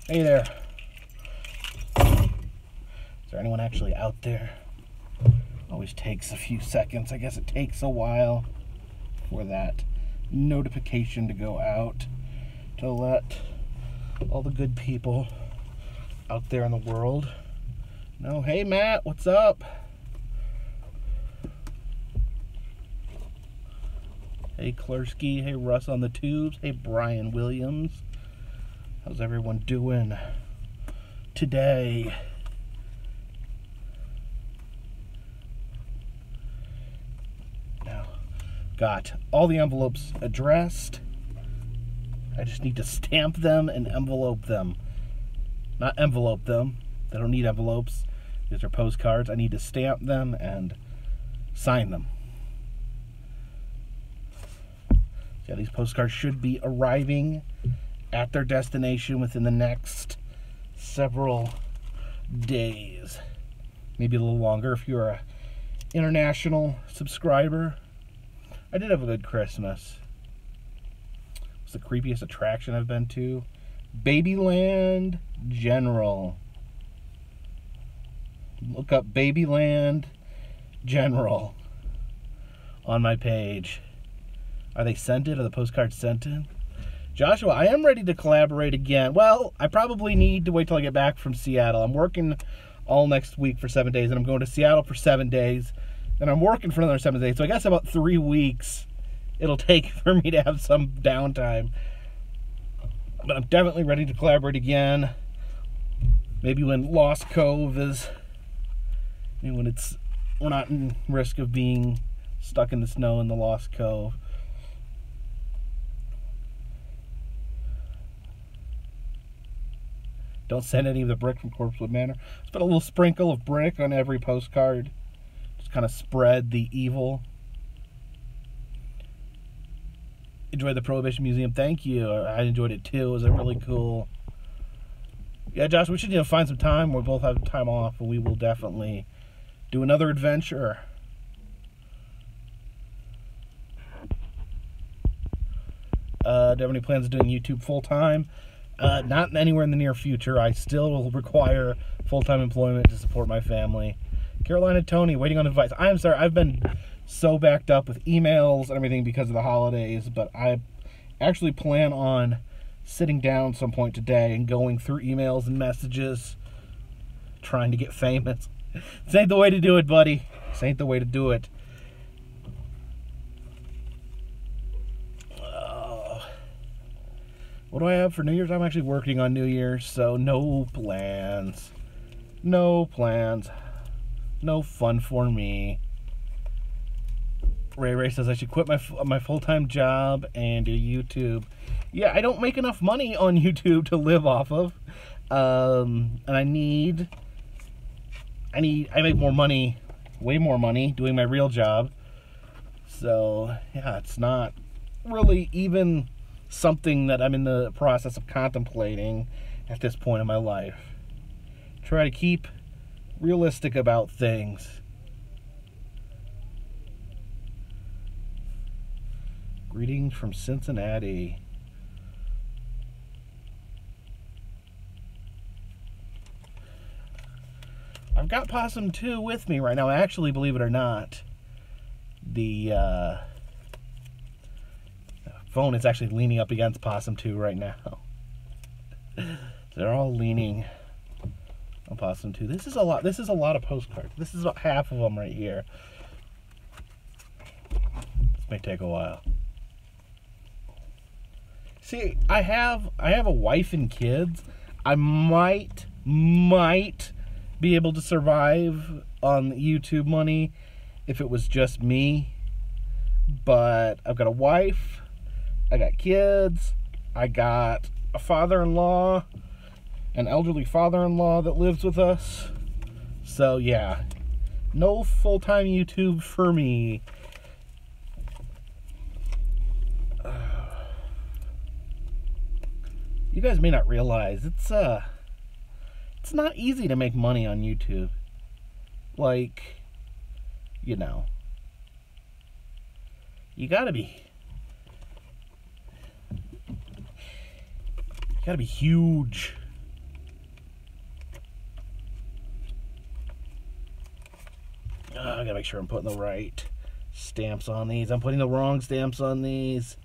Hey there. Is there anyone actually out there? Always takes a few seconds. I guess it takes a while for that notification to go out to let all the good people out there in the world know. Hey Matt, what's up? Hey Klersky, hey Russ on the tubes, hey Brian Williams. How's everyone doing today? Now, got all the envelopes addressed. I just need to stamp them and envelope them. Not envelope them. They don't need envelopes. These are postcards. I need to stamp them and sign them. Yeah, these postcards should be arriving at their destination within the next several days. Maybe a little longer if you're an international subscriber. I did have a good Christmas. It's the creepiest attraction I've been to. Babyland General. Look up Babyland General on my page. Are they sent in? Are the postcards sent in? Joshua, I am ready to collaborate again. Well, I probably need to wait till I get back from Seattle. I'm working all next week for 7 days, and I'm going to Seattle for 7 days. Then I'm working for another 7 days. So I guess about 3 weeks it'll take for me to have some downtime. But I'm definitely ready to collaborate again. Maybe when Lost Cove is... Maybe when we're not in risk of being stuck in the snow in the Lost Cove. Don't send any of the brick from Corpsewood Manor. Let's put a little sprinkle of brick on every postcard. Just kind of spread the evil. Enjoyed the Prohibition Museum. Thank you. I enjoyed it too. It was really cool. Yeah, Josh, we should find some time. We both have time off, and we will definitely do another adventure. Do you have any plans of doing YouTube full time? Not anywhere in the near future. I still will require full-time employment to support my family. Carolina Tony, waiting on advice. I'm sorry, I've been so backed up with emails and everything because of the holidays, but I actually plan on sitting down some point today and going through emails and messages, trying to get famous. This ain't the way to do it, buddy. This ain't the way to do it. What do I have for New Year's? I'm actually working on New Year's, so no plans. No plans. No fun for me. Ray says I should quit my full-time job and do YouTube. Yeah, I don't make enough money on YouTube to live off of. And I make more money, way more money, doing my real job. So, yeah, it's not really even something that I'm in the process of contemplating at this point in my life. Try to keep realistic about things. Greetings from Cincinnati. I've got Possum 2 with me right now. Actually, believe it or not, the phone is actually leaning up against Possum 2 right now. They're all leaning on Possum 2. This is a lot. This is a lot of postcards. This is about half of them right here. This may take a while. See, I have a wife and kids. I might be able to survive on YouTube money if it was just me. But I've got a wife. I got kids, I got a father-in-law, an elderly father-in-law that lives with us. So yeah, no full-time YouTube for me. You guys may not realize it's not easy to make money on YouTube. Like, you know, you gotta be huge I gotta make sure I'm putting the right stamps on these. I'm putting the wrong stamps on these.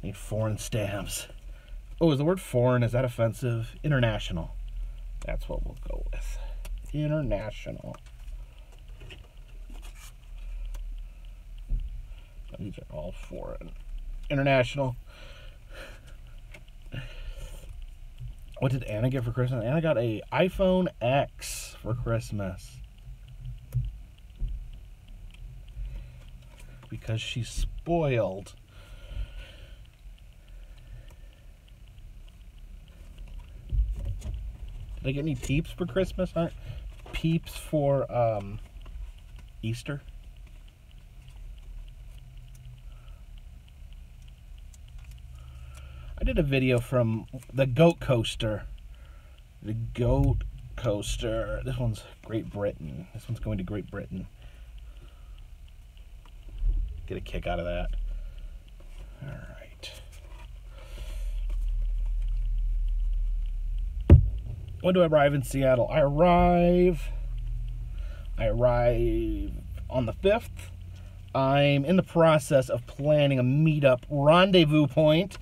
Need foreign stamps. Oh, is the word foreign, is that offensive? International. That's what we'll go with. International. These are all foreign. International. What did Anna get for Christmas? Anna got a iPhone X for Christmas. Because she's spoiled. Did I get any Peeps for Christmas? Aren't Peeps for Easter? I did a video from the Goat Coaster. The Goat Coaster. This one's Great Britain. This one's going to Great Britain. Get a kick out of that. All right. When do I arrive in Seattle? I arrive on the 5th. I'm in the process of planning a meetup rendezvous point.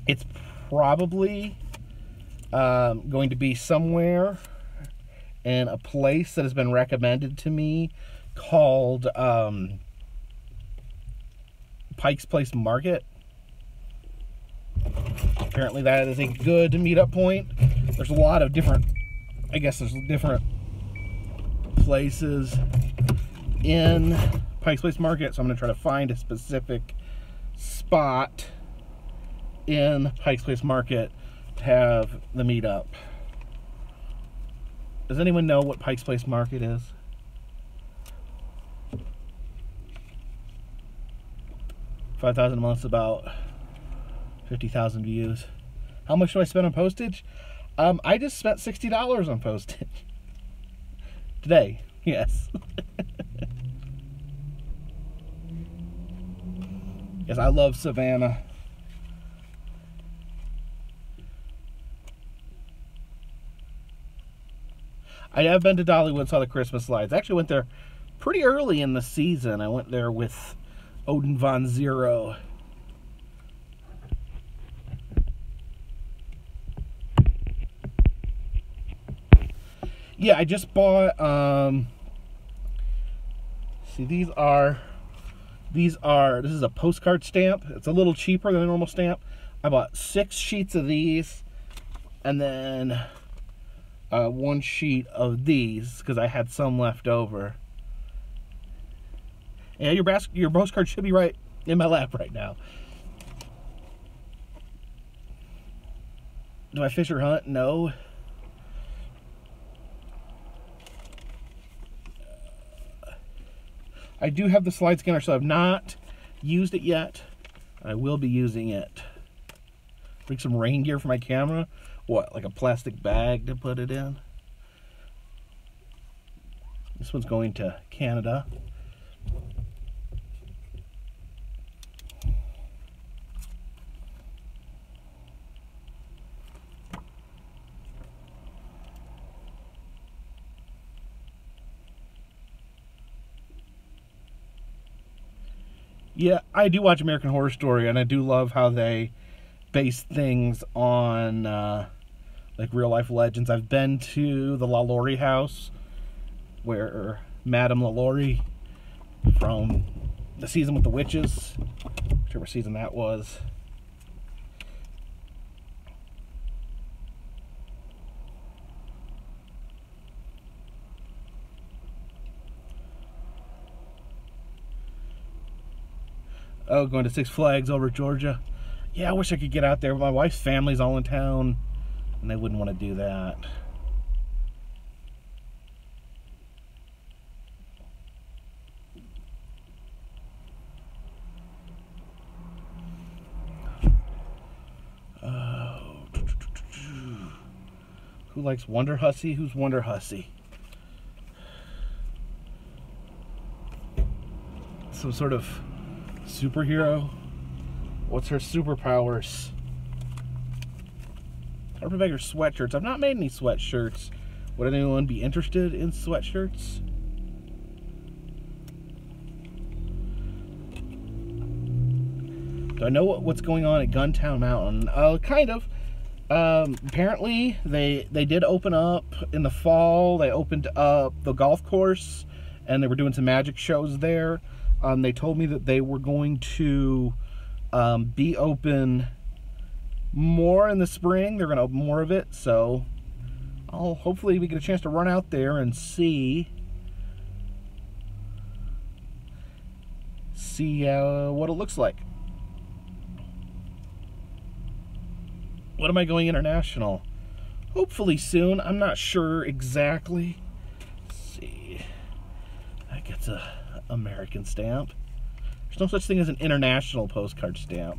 It's probably going to be somewhere in a place that has been recommended to me called Pike's Place Market. Apparently that is a good meetup point. There's a lot of different, I guess there's different places in Pike's Place Market, so I'm going to try to find a specific spot in Pike's Place Market to have the meetup. Does anyone know what Pike's Place Market is? $5,000 a month, about 50,000 views. How much do I spend on postage? I just spent $60 on postage. Today, yes. Yes, I love Savannah. I have been to Dollywood, saw the Christmas lights. I actually went there pretty early in the season. I went there with Odin Von Zero. Yeah, I just bought, see, this is a postcard stamp. It's a little cheaper than a normal stamp. I bought 6 sheets of these, and then 1 sheet of these, because I had some left over. Yeah, your postcard should be right in my lap right now. Do I fish or hunt? No. I do have the slide scanner, so I've not used it yet. I will be using it. Bring some rain gear for my camera. What, like a plastic bag to put it in? This one's going to Canada. Yeah, I do watch American Horror Story, and I do love how they base things on like real life legends. I've been to the LaLaurie house, where Madame LaLaurie from the season with the witches, whichever season that was. Oh, going to Six Flags over Georgia. Yeah, I wish I could get out there, but my wife's family's all in town, and they wouldn't want to do that. Who likes Wonder Hussy? Who's Wonder Hussy? Some sort of superhero? What's her superpowers? Carpetbagger sweatshirts. I've not made any sweatshirts. Would anyone be interested in sweatshirts? Do I know what's going on at Guntown Mountain? Kind of. Apparently, they did open up in the fall. They opened up the golf course, and they were doing some magic shows there. They told me that they were going to be open more in the spring. They're going to open more of it, so hopefully we get a chance to run out there and see what it looks like. When am I going international? Hopefully soon. I'm not sure exactly. Let's see. That gets a American stamp. There's no such thing as an international postcard stamp.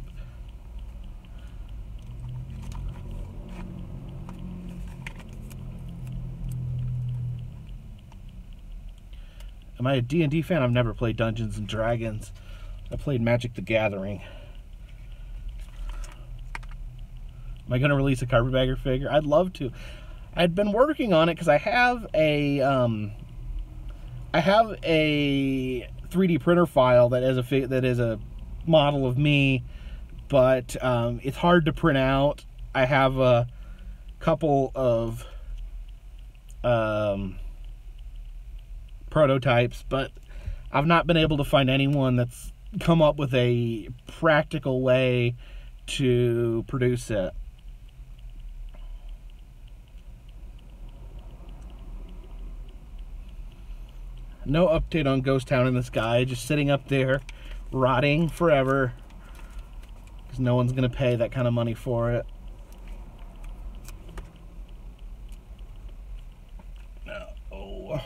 Am I a D&D fan? I've never played Dungeons and Dragons. I played Magic the Gathering. Am I going to release a Carpetbagger figure? I'd love to. I'd been working on it because I have a 3D printer file that is a model of me, but it's hard to print out. I have a couple of prototypes, but I've not been able to find anyone that's come up with a practical way to produce it. No update on Ghost Town in the Sky, just sitting up there, rotting forever, because no one's going to pay that kind of money for it. Oh.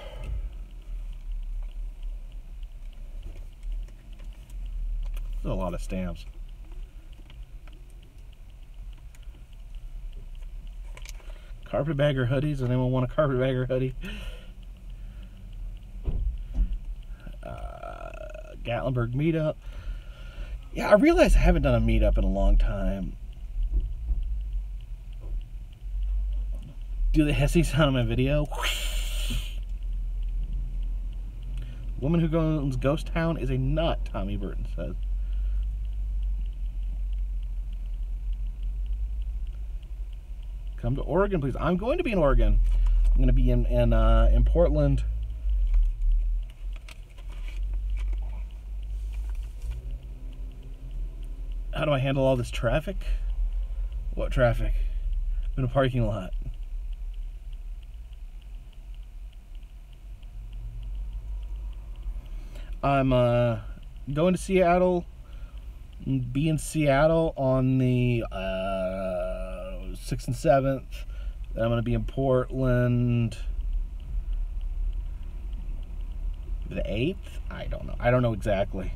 There's a lot of stamps. Carpetbagger hoodies. Does anyone want a Carpetbagger hoodie? Gatlinburg meetup. Yeah, I realize I haven't done a meetup in a long time. Do the hissy sound in my video? Woman who owns Ghost Town is a nut, Tommy Burton says. Come to Oregon, please. I'm going to be in Oregon. I'm going to be in Portland. How do I handle all this traffic? What traffic? I'm in a parking lot. I'm going to Seattle. Be in Seattle on the 6th and 7th. Then I'm going to be in Portland the 8th. I don't know. I don't know exactly.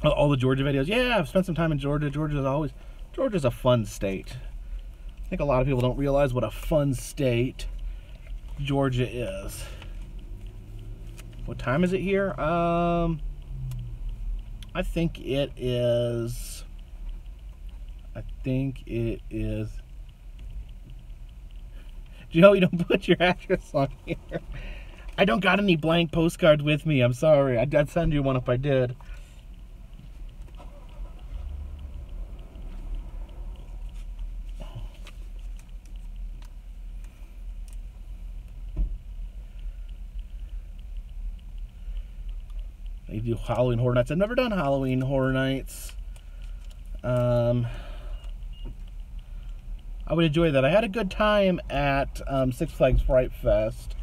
All the Georgia videos. Yeah, I've spent some time in Georgia. Georgia's a fun state. I think a lot of people don't realize what a fun state Georgia is. What time is it here? I think it is. Joe, you don't put your address on here. I don't got any blank postcards with me. I'm sorry. I'd send you one if I did. They do Halloween Horror Nights. I've never done Halloween Horror Nights. I would enjoy that. I had a good time at Six Flags Fright Fest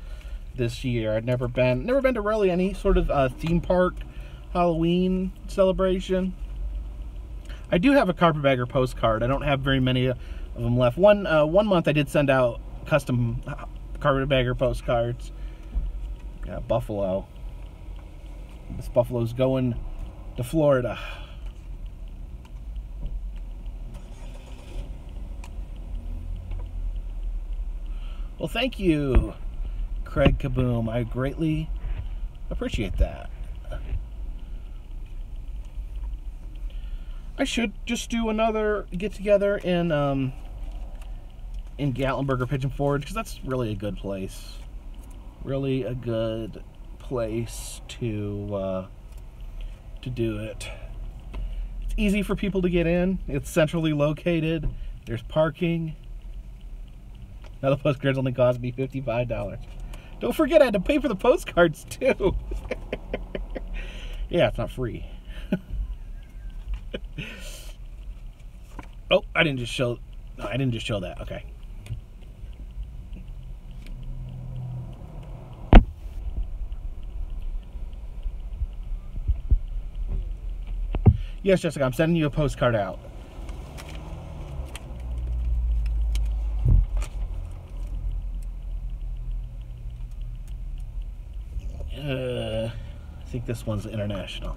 this year. I'd never been to really any sort of theme park Halloween celebration. I do have a Carpetbagger postcard. I don't have very many of them left. One month I did send out custom Carpetbagger postcards. Yeah, Buffalo. This buffalo's going to Florida. Well, thank you, Craig Kaboom. I greatly appreciate that. I should just do another get-together in Gatlinburg or Pigeon Forge, because that's really a good place. Really a good place to do it. It's easy for people to get in. It's centrally located. There's parking. Now the postcards only cost me $55. Don't forget I had to pay for the postcards too. Yeah, it's not free. Oh, I didn't just show that. Okay. Yes, Jessica, I'm sending you a postcard out. I think this one's international.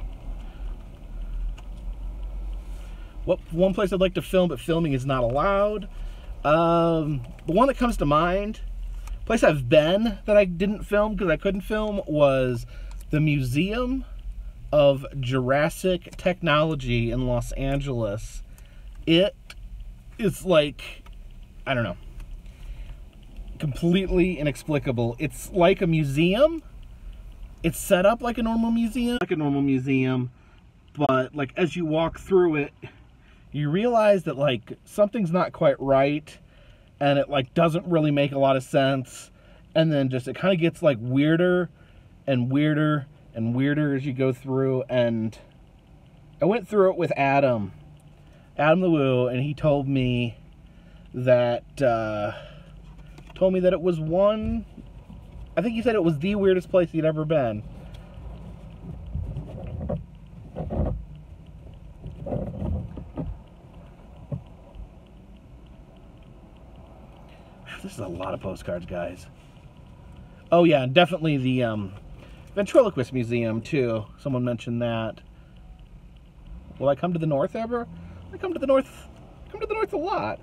Well, one place I'd like to film, but filming is not allowed. The one that comes to mind, place I've been that I didn't film because I couldn't film, was the Museum of Jurassic Technology in Los Angeles. It is like, I don't know, completely inexplicable. It's like a museum. It's set up like a normal museum, but like as you walk through it, you realize that like something's not quite right, and it like doesn't really make a lot of sense, and then just it kind of gets like weirder and weirder and weirder as you go through. And I went through it with Adam the Woo, and he told me that it was one, I think he said it was the weirdest place he'd ever been. This is a lot of postcards, guys. Oh yeah, and definitely the Ventriloquist Museum too. Someone mentioned that. Will I come to the north ever? I come to the north a lot.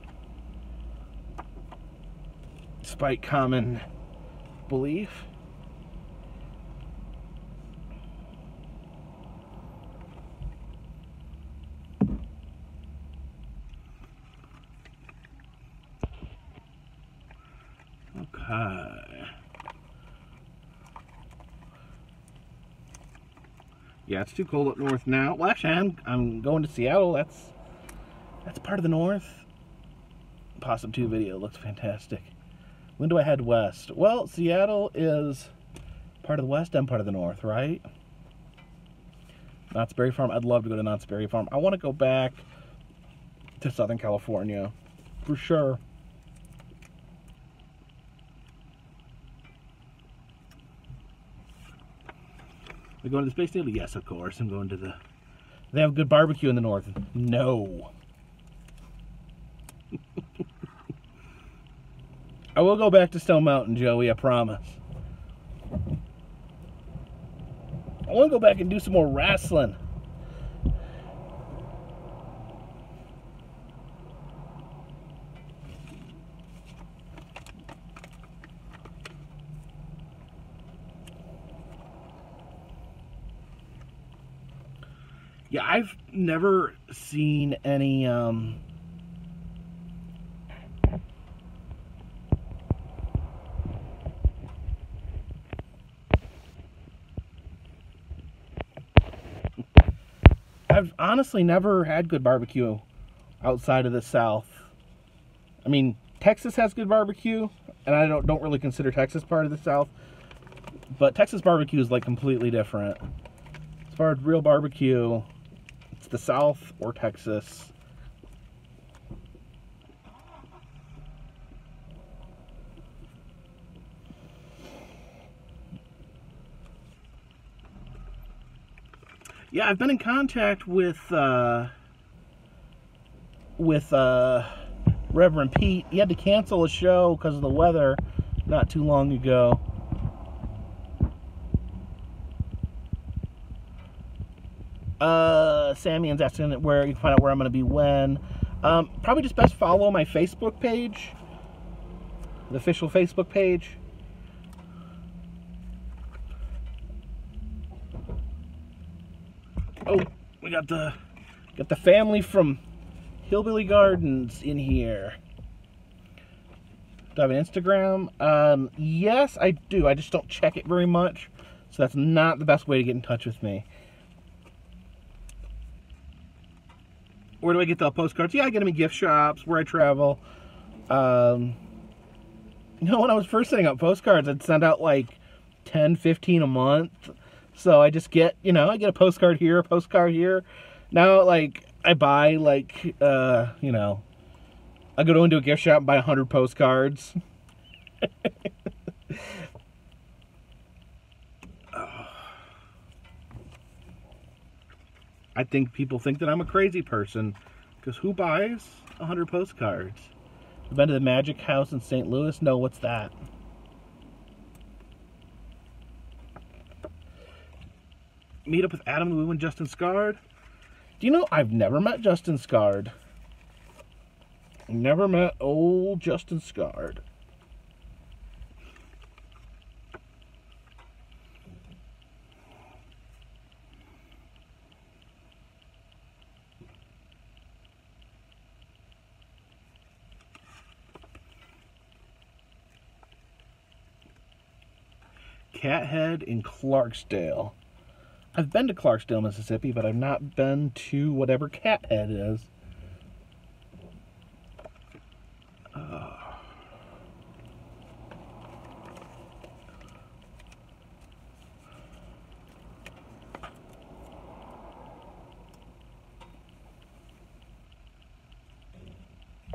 Despite common belief. Okay. Yeah, it's too cold up north now. Well, actually, I'm going to Seattle. That's part of the north. Possum 2 video looks fantastic. When do I head west? Well, Seattle is part of the west and part of the north, right? Knott's Berry Farm. I'd love to go to Knott's Berry Farm. I want to go back to Southern California for sure. We going to the Space Needle? Yes, of course. I'm going to the... They have good barbecue in the north. No. I will go back to Stone Mountain, Joey, I promise. I want to go back and do some more wrestling. Yeah, I've never seen any I've honestly never had good barbecue outside of the South. I mean, Texas has good barbecue, and I don't really consider Texas part of the South, but Texas barbecue is like completely different. As far as real barbecue, it's the South or Texas. Yeah, I've been in contact with Reverend Pete. He had to cancel a show because of the weather not too long ago. Sammy's asking where you can find out where I'm going to be when. Probably just best follow my Facebook page, the official Facebook page. Oh, we got the Got the family from Hillbilly Gardens in here. Do I have an Instagram? Yes, I do. I just don't check it very much. So that's not the best way to get in touch with me. Where do I get the postcards? Yeah, I get them in gift shops, where I travel. When I was first setting up postcards, I'd send out like 10, 15 a month. So I just get, I get a postcard here, a postcard here. Now, like, I buy, like, I go into a gift shop and buy 100 postcards. I think people think that I'm a crazy person, because who buys 100 postcards? I've been to the Magic House in St. Louis. No, what's that? Meet up with Adam the Woo and Justin Scard. Do you know, I've never met Justin Scard. Never met old Justin Scard. Cathead in Clarksdale. I've been to Clarksdale, Mississippi, but I've not been to whatever Cathead is.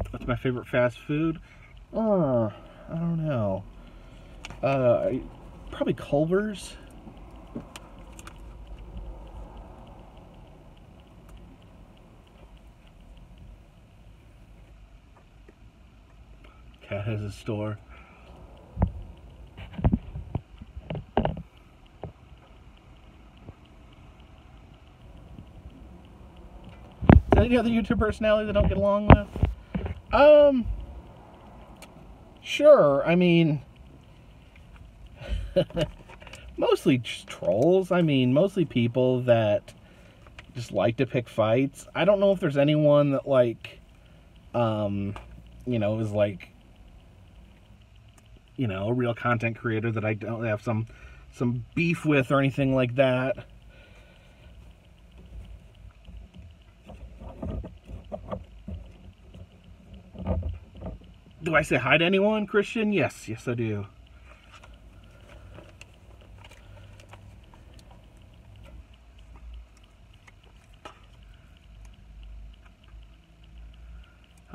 What's my favorite fast food? I don't know. Probably Culver's. Cat has a store. Is there any other YouTube personality that I don't get along with? Sure. I mean, mostly just trolls. I mean, mostly people that just like to pick fights. I don't know if there's anyone that, like, is like, a real content creator that I don't have some beef with or anything like that. Do I say hi to anyone, Christian? Yes, I do.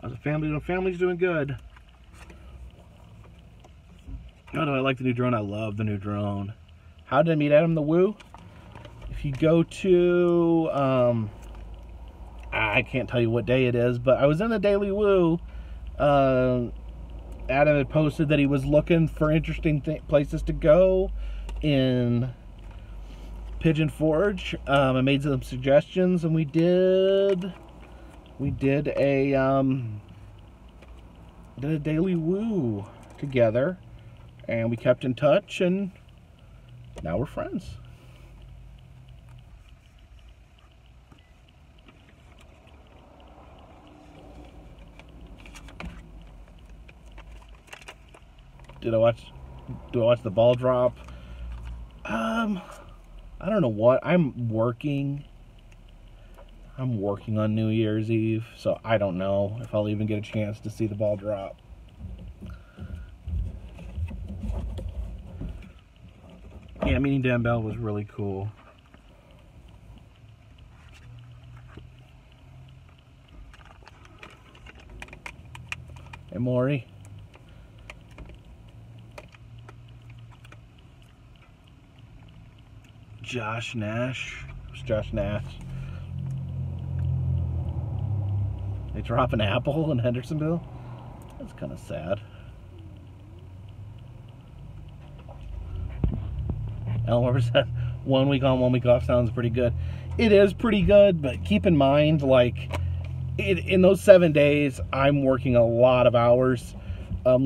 How's the family doing? Family's doing good. Oh, no, I like the new drone. I love the new drone. How did I meet Adam the Woo? If you go to, I can't tell you what day it is, but I was in the Daily Woo. Adam had posted that he was looking for interesting places to go in Pigeon Forge. I made some suggestions, and we did a Daily Woo together, and we kept in touch, and now we're friends. Do I watch the ball drop? I don't know what. I'm working on New Year's Eve, so I don't know if I'll even get a chance to see the ball drop. Yeah, meeting Dan Bell was really cool. Hey, Maury. Josh Nash. Who's Josh Nash? They drop an apple in Hendersonville? That's kind of sad. Alan Weber said 1 week on, 1 week off sounds pretty good. It is pretty good, but keep in mind, like, in those 7 days, I'm working a lot of hours. I'm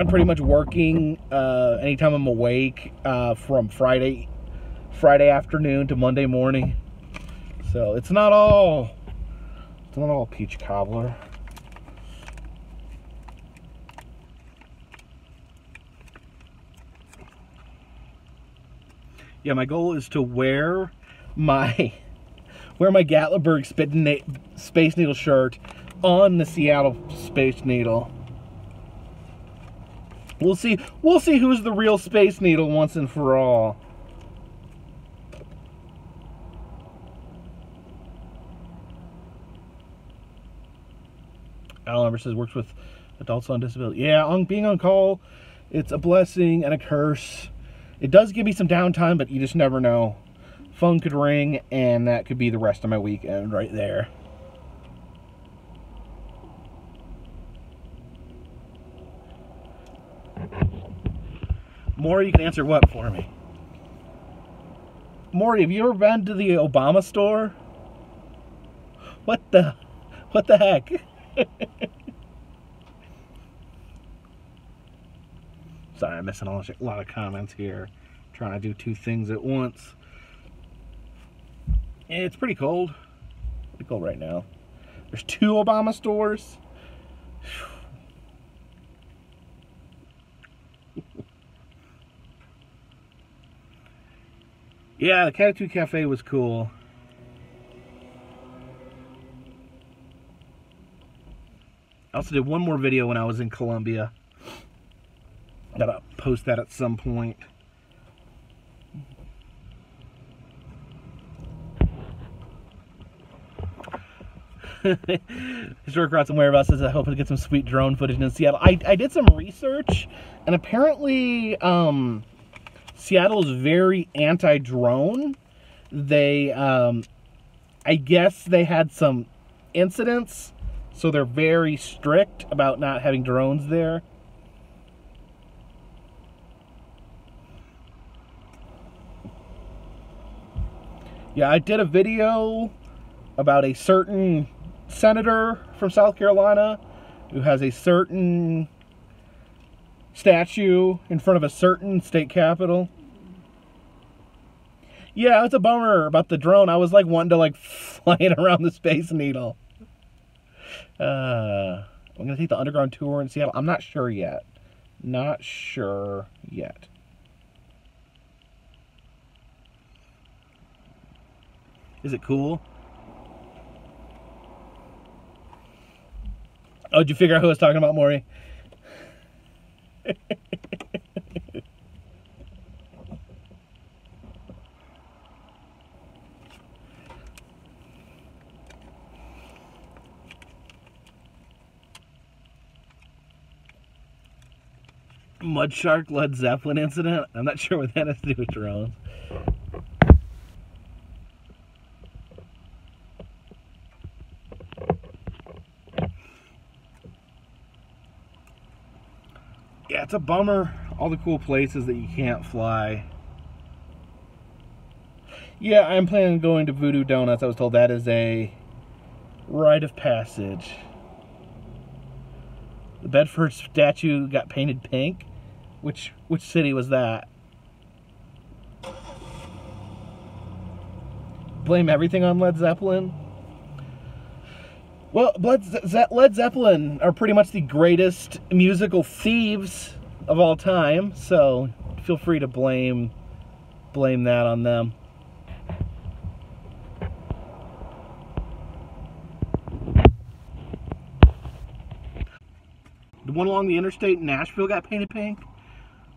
pretty much working anytime I'm awake from Friday afternoon to Monday morning. So it's not all peach cobbler. Yeah, my goal is to wear my Gatlinburg Space Needle shirt on the Seattle Space Needle. We'll see who's the real Space Needle once and for all. Alan Ever says works with adults on disability. Yeah, being on call, it's a blessing and a curse. It does give me some downtime, but you just never know. Phone could ring, and that could be the rest of my weekend right there. Maury, you can answer what for me? Maury, have you ever been to the Obama store? What the heck? Sorry, I'm missing a lot of comments here. Trying to do two things at once. It's pretty cold. Pretty cold right now. There's 2 Obama stores. Yeah, the Catitude Cafe was cool. I also did one more video when I was in Columbia. Gotta post that at some point. Historic Routes and Whereabouts says I hope to get some sweet drone footage in Seattle. I did some research, and apparently Seattle is very anti-drone. They I guess they had some incidents, so they're very strict about not having drones there. Yeah, I did a video about a certain senator from South Carolina who has a certain statue in front of a certain state capitol. Yeah, it's a bummer about the drone. I was like wanting to like fly it around the Space Needle. I'm gonna take the underground tour in Seattle. I'm not sure yet. Not sure yet. Is it cool? Oh, did you figure out who I was talking about, Maury? Mud Shark Led Zeppelin incident? I'm not sure what that has to do with drones. Yeah, it's a bummer. All the cool places that you can't fly. Yeah, I'm planning on going to Voodoo Donuts. I was told that is a rite of passage. The Bedford statue got painted pink. Which city was that? Blame everything on Led Zeppelin? Well, Led Zeppelin are pretty much the greatest musical thieves of all time, so feel free to blame that on them. The one along the interstate in Nashville got painted pink?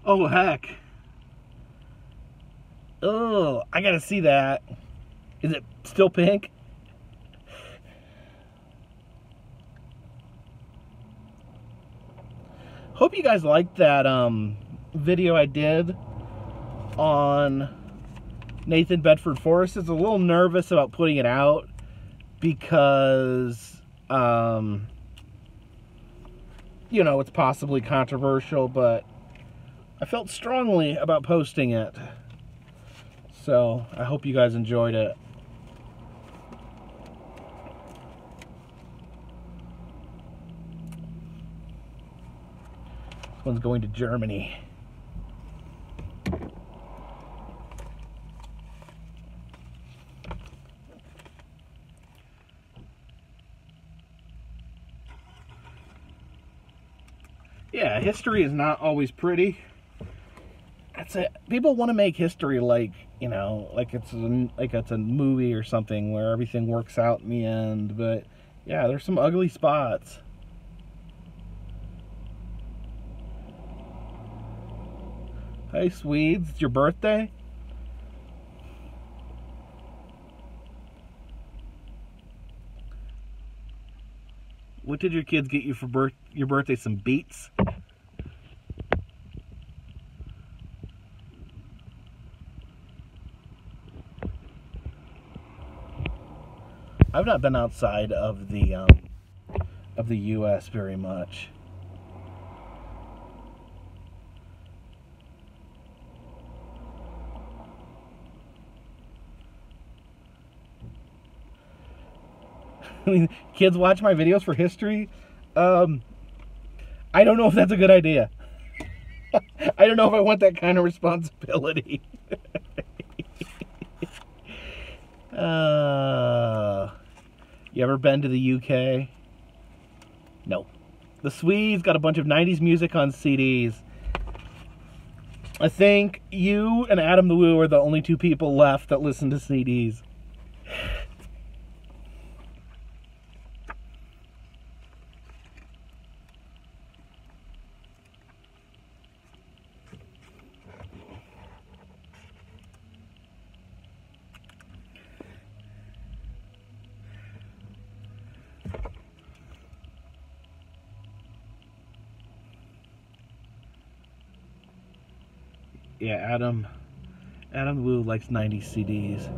Oh, heck. Oh, I gotta see that. Is it still pink? Hope you guys liked that video I did on Nathan Bedford Forrest. I was a little nervous about putting it out because, you know, it's possibly controversial, but I felt strongly about posting it. So I hope you guys enjoyed it. This one's going to Germany. Yeah, history is not always pretty. That's it. People want to make history like, you know, like it's a movie or something where everything works out in the end. But yeah, there's some ugly spots. Hey, Swedes, it's your birthday? What did your kids get you for your birthday? Some beets? I've not been outside of the U.S. very much. I mean, kids watch my videos for history. I don't know if that's a good idea. I don't know if I want that kind of responsibility. You ever been to the UK? No. The Swedes got a bunch of 90s music on CDs. I think you and Adam the Woo are the only two people left that listen to CDs. Yeah, Adam Wu likes 90s CDs.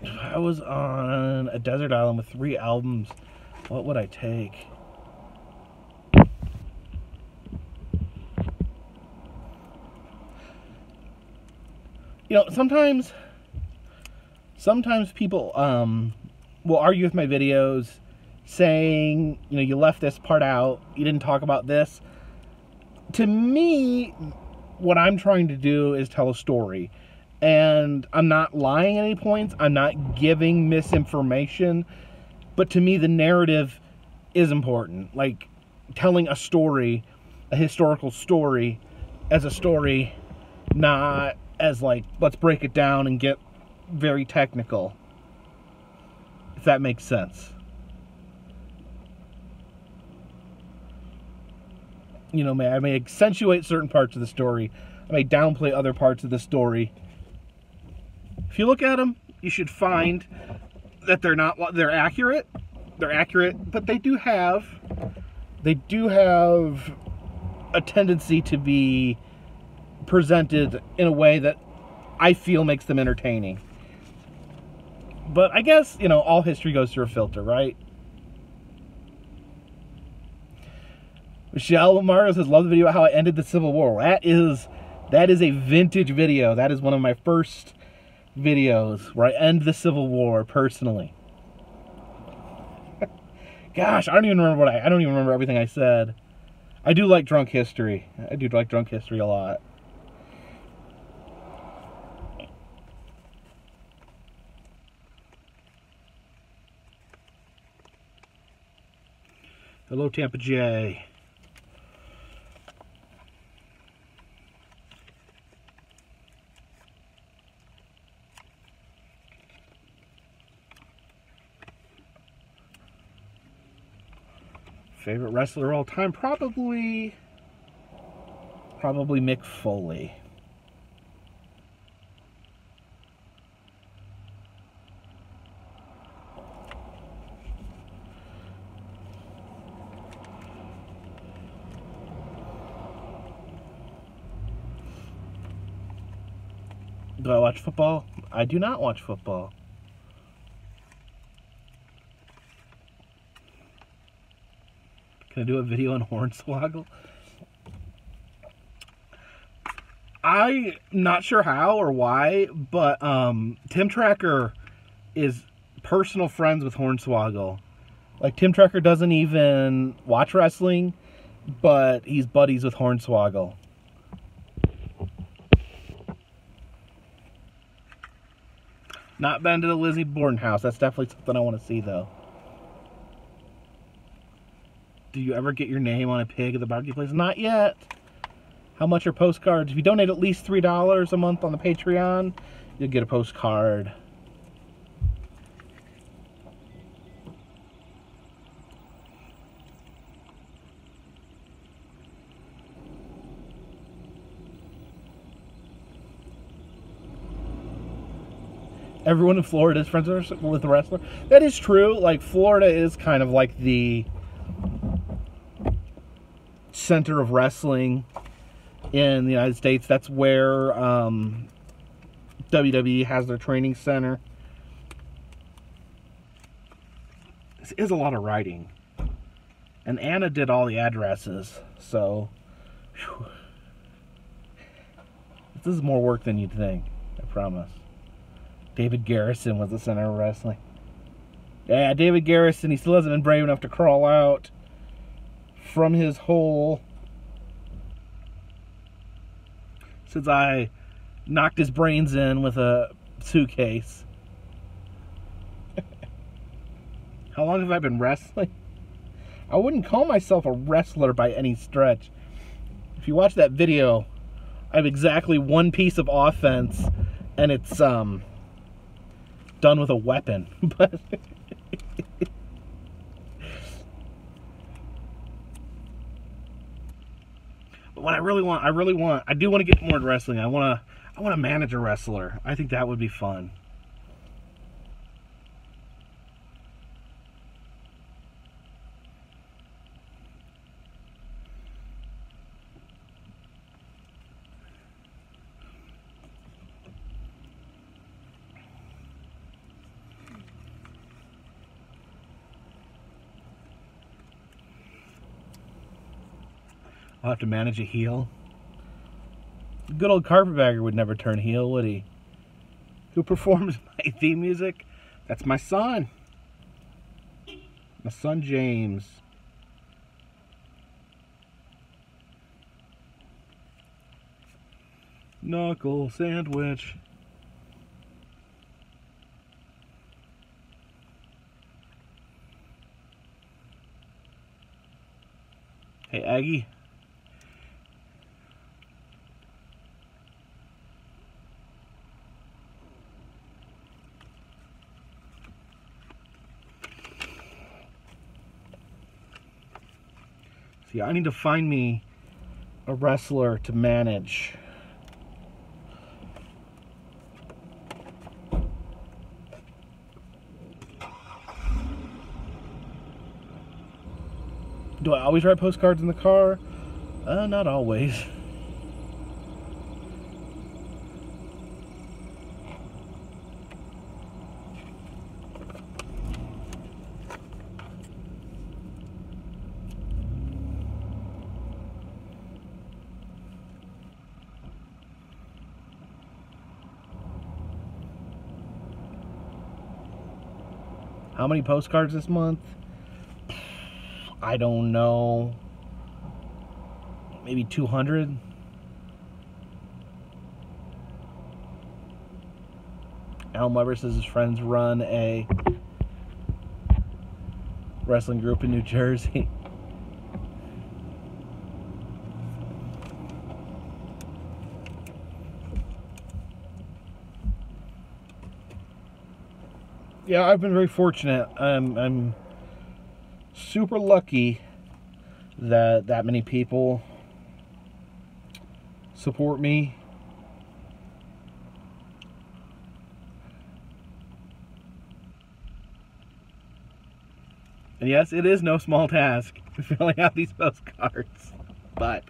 If I was on a desert island with 3 albums, what would I take? You know, sometimes people will argue with my videos saying, you know, you left this part out, you didn't talk about this. To me, what I'm trying to do is tell a story. And I'm not lying at any points, I'm not giving misinformation, but to me the narrative is important. Like, telling a story, a historical story, as a story, not as like, let's break it down and get very technical. If that makes sense. You know, I may accentuate certain parts of the story. I may downplay other parts of the story. If you look at them, you should find that they're accurate. They're accurate, but they do have a tendency to be presented in a way that I feel makes them entertaining. But I guess, you know, all history goes through a filter, right? Michelle Mario says, love the video how I ended the Civil War. That is a vintage video. That is one of my first videos where I end the Civil War personally. Gosh, I don't even remember everything I said. I do like drunk history. I do like drunk history a lot. Hello, Tampa J. Favorite wrestler of all time? Probably Mick Foley. Do I watch football? I do not watch football. Can I do a video on Hornswoggle? I'm not sure how or why, but Tim Tracker is personal friends with Hornswoggle. Like, Tim Tracker doesn't even watch wrestling, but he's buddies with Hornswoggle. Not been to the Lizzie Borden house. That's definitely something I want to see, though. Do you ever get your name on a pig at the barbecue place? Not yet. How much are postcards? If you donate at least $3 a month on the Patreon, you'll get a postcard. Everyone in Florida is friends with the wrestler. That is true. Like, Florida is kind of like the center of wrestling in the United States. That's where WWE has their training center. This is a lot of writing. And Anna did all the addresses, so whew. This is more work than you'd think, I promise. David Garrison was the center of wrestling. Yeah, David Garrison, he still hasn't been brave enough to crawl out from his hole since I knocked his brains in with a suitcase. How long have I been wrestling? I wouldn't call myself a wrestler by any stretch. If you watch that video, I have exactly one piece of offense, and it's done with a weapon. But what I do want to get more into wrestling. I want to manage a wrestler. I think that would be fun. I'll have to manage a heel. Good old carpetbagger would never turn heel, would he? Who performs my theme music? That's my son. My son James. Knuckle sandwich. Hey, Aggie. See, I need to find me a wrestler to manage. Do I always write postcards in the car? Not always. How many postcards this month? I don't know. Maybe 200. Alan Weber says his friends run a wrestling group in New Jersey. Yeah, I've been very fortunate. I'm super lucky that many people support me. And yes, it is no small task filling out these postcards, but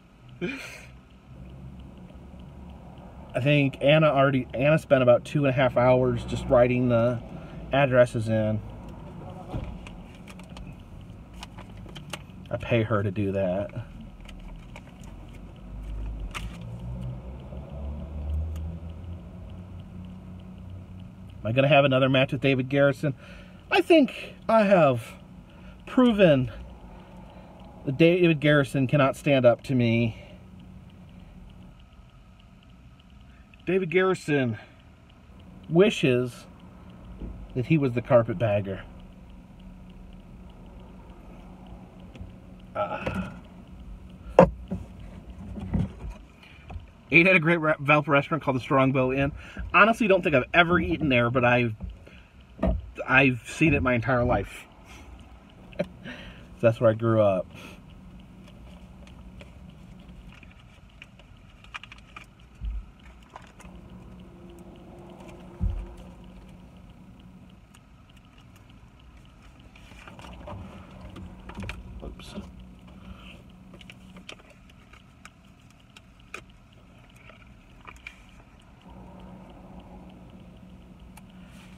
I think Anna spent about 2.5 hours just writing the addresses in. I pay her to do that. Am I going to have another match with David Garrison? I think I have proven David Garrison cannot stand up to me. David Garrison wishes that he was the carpetbagger. Ate at a great Valpo restaurant called the Strongbow Inn. Honestly, don't think I've ever eaten there, but I've seen it my entire life. That's where I grew up. Oops.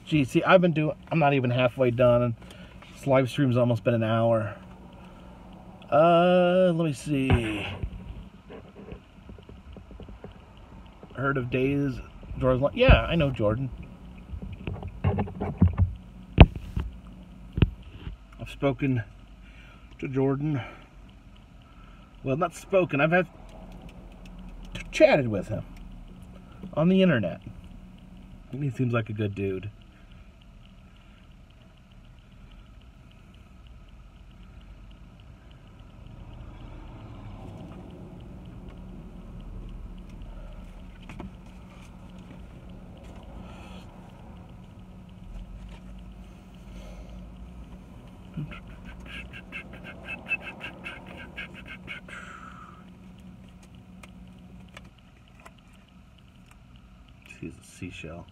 Gee, see, I'm not even halfway done, and this live stream's almost been an hour. Let me see. Heard of Days, Jordan? Yeah, I know Jordan. I've spoken to Jordan. Well, not spoken. I've chatted with him on the internet. He seems like a good dude. He's a seashell.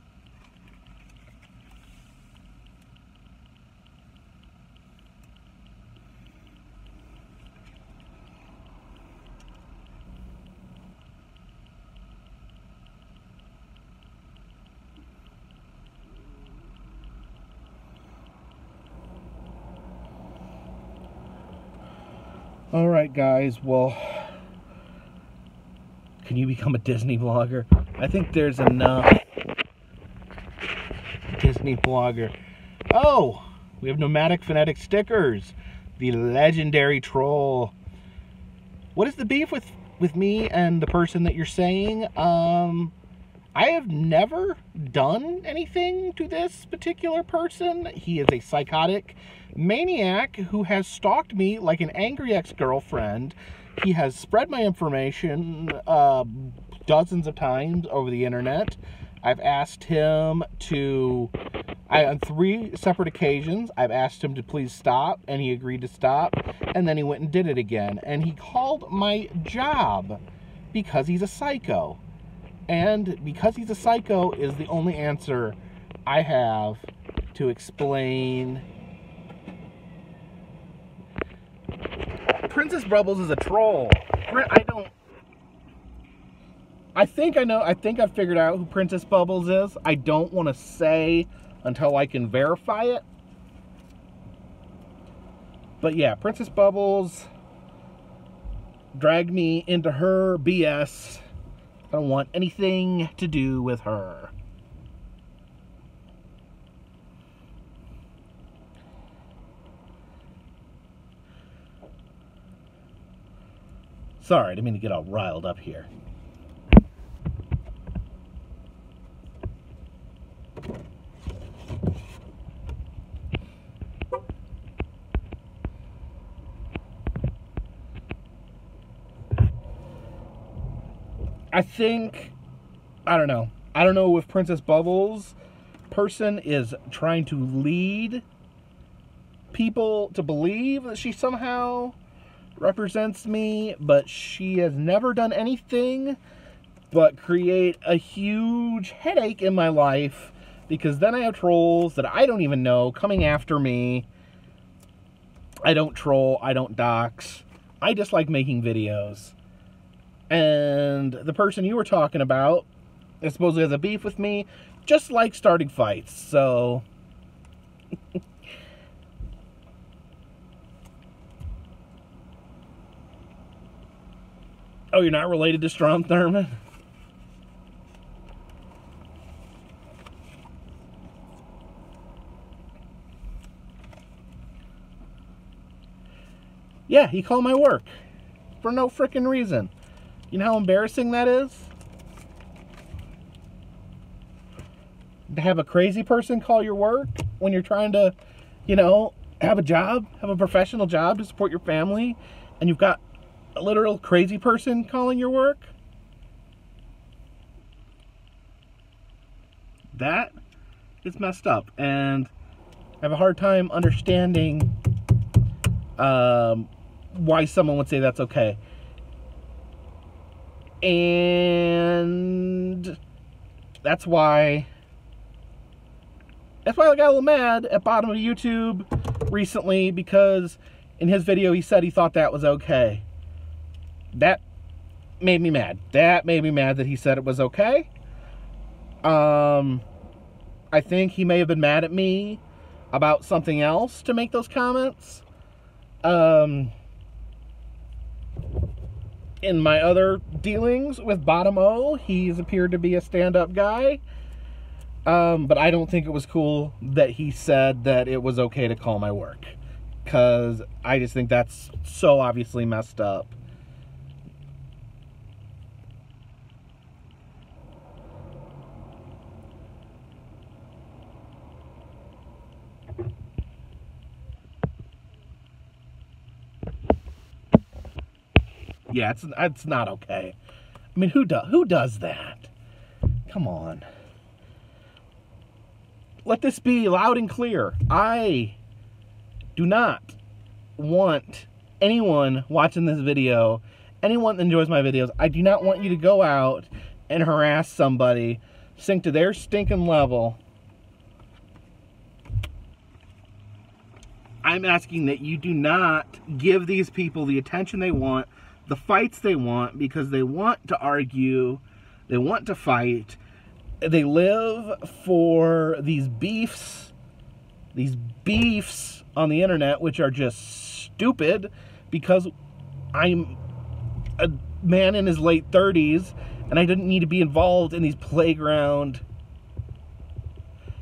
All right, guys. Well, can you become a Disney blogger? I think there's enough Disney blogger. Oh, we have Nomadic Phonetic stickers. The legendary troll. What is the beef with me and the person that you're saying? I have never done anything to this particular person. He is a psychotic maniac who has stalked me like an angry ex-girlfriend. He has spread my information dozens of times over the internet. I've asked him to, on 3 separate occasions, I've asked him to please stop, and he agreed to stop, and then he went and did it again. And he called my job because he's a psycho. And because he's a psycho is the only answer I have to explain. Princess Bubbles is a troll. I think I've figured out who Princess Bubbles is. I don't want to say until I can verify it. But yeah, Princess Bubbles dragged me into her BS. I don't want anything to do with her. Sorry, I didn't mean to get all riled up here. I don't know. I don't know if Princess Bubbles person is trying to lead people to believe that she somehow represents me, but she has never done anything but create a huge headache in my life, because then I have trolls that I don't even know coming after me. I don't troll, I don't dox. I just like making videos. And the person you were talking about that supposedly has a beef with me just likes starting fights, so oh, you're not related to Strom Thurmond? Yeah, he called my work for no freaking reason. You know how embarrassing that is? To have a crazy person call your work when you're trying to, you know, have a job, have a professional job to support your family, and you've got a literal crazy person calling your work? That is messed up, and I have a hard time understanding why someone would say that's okay. And that's why I got a little mad at Bottom of YouTube recently, because in his video he said he thought that was okay. That made me mad. That made me mad that he said it was okay. I think he may have been mad at me about something else to make those comments. In my other dealings with Bottom O, he's appeared to be a stand-up guy. But I don't think it was cool that he said that it was okay to call my work, because I just think that's so obviously messed up. Yeah, it's not okay. I mean, who does that? Come on. Let this be loud and clear. I do not want anyone watching this video, anyone that enjoys my videos, I do not want you to go out and harass somebody, sink to their stinking level. I'm asking that you do not give these people the attention they want, the fights they want, because they want to argue, they want to fight, they live for these beefs on the internet, which are just stupid, because I'm a man in his late 30s and I didn't need to be involved in these playground.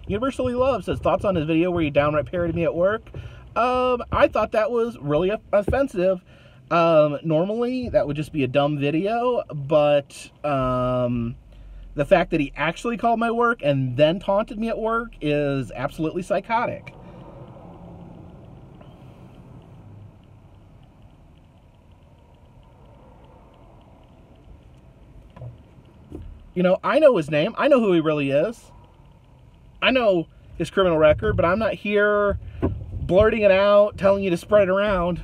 Universally Love says, thoughts on his video where you downright parodied me at work? I thought that was really offensive. Normally that would just be a dumb video, but the fact that he actually called my work and then taunted me at work is absolutely psychotic. You know, I know his name. I know who he really is. I know his criminal record, but I'm not here blurting it out, telling you to spread it around.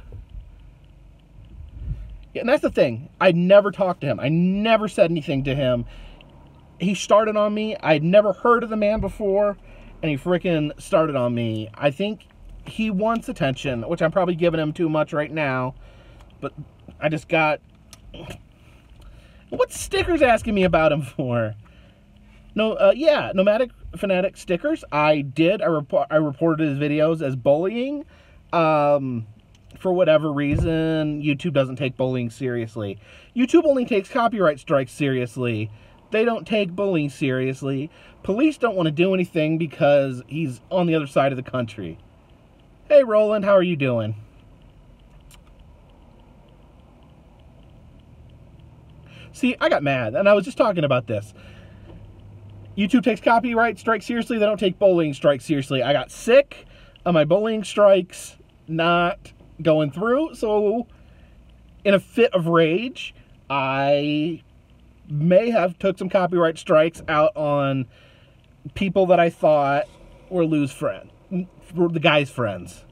Yeah, and that's the thing. I never talked to him. I never said anything to him. He started on me. I'd never heard of the man before, and he freaking started on me. I think he wants attention, which I'm probably giving him too much right now, but I just got... What stickers asking me about him for? No, yeah, Nomadic Fanatic stickers. I reported his videos as bullying. For whatever reason, YouTube doesn't take bullying seriously. YouTube only takes copyright strikes seriously. They don't take bullying seriously. Police don't want to do anything because he's on the other side of the country. Hey, Roland, how are you doing? See, I got mad, and I was just talking about this. YouTube takes copyright strikes seriously. They don't take bullying strikes seriously. I got sick of my bullying strikes not going through, so in a fit of rage, I may have took some copyright strikes out on people that I thought were the guy's friends.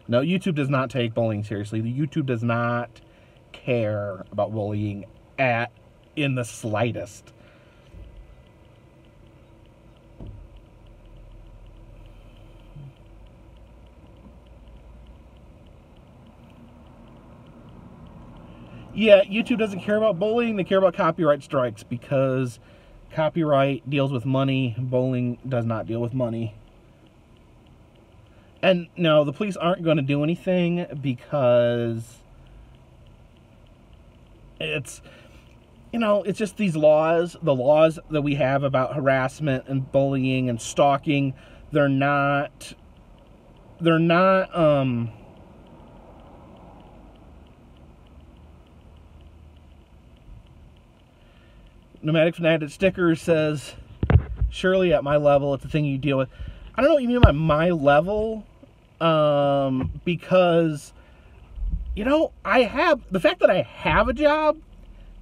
No, YouTube does not take bullying seriously. The YouTube does not care about bullying in the slightest. Yeah, YouTube doesn't care about bullying. They care about copyright strikes, because copyright deals with money. Bullying does not deal with money. And no, the police aren't going to do anything, because it's, you know, it's just these laws, the laws that we have about harassment and bullying and stalking, they're not they're not, Nomadic Fanatic Sticker says, surely at my level, it's a thing you deal with. I don't know what you mean by my level, because, you know, the fact that I have a job,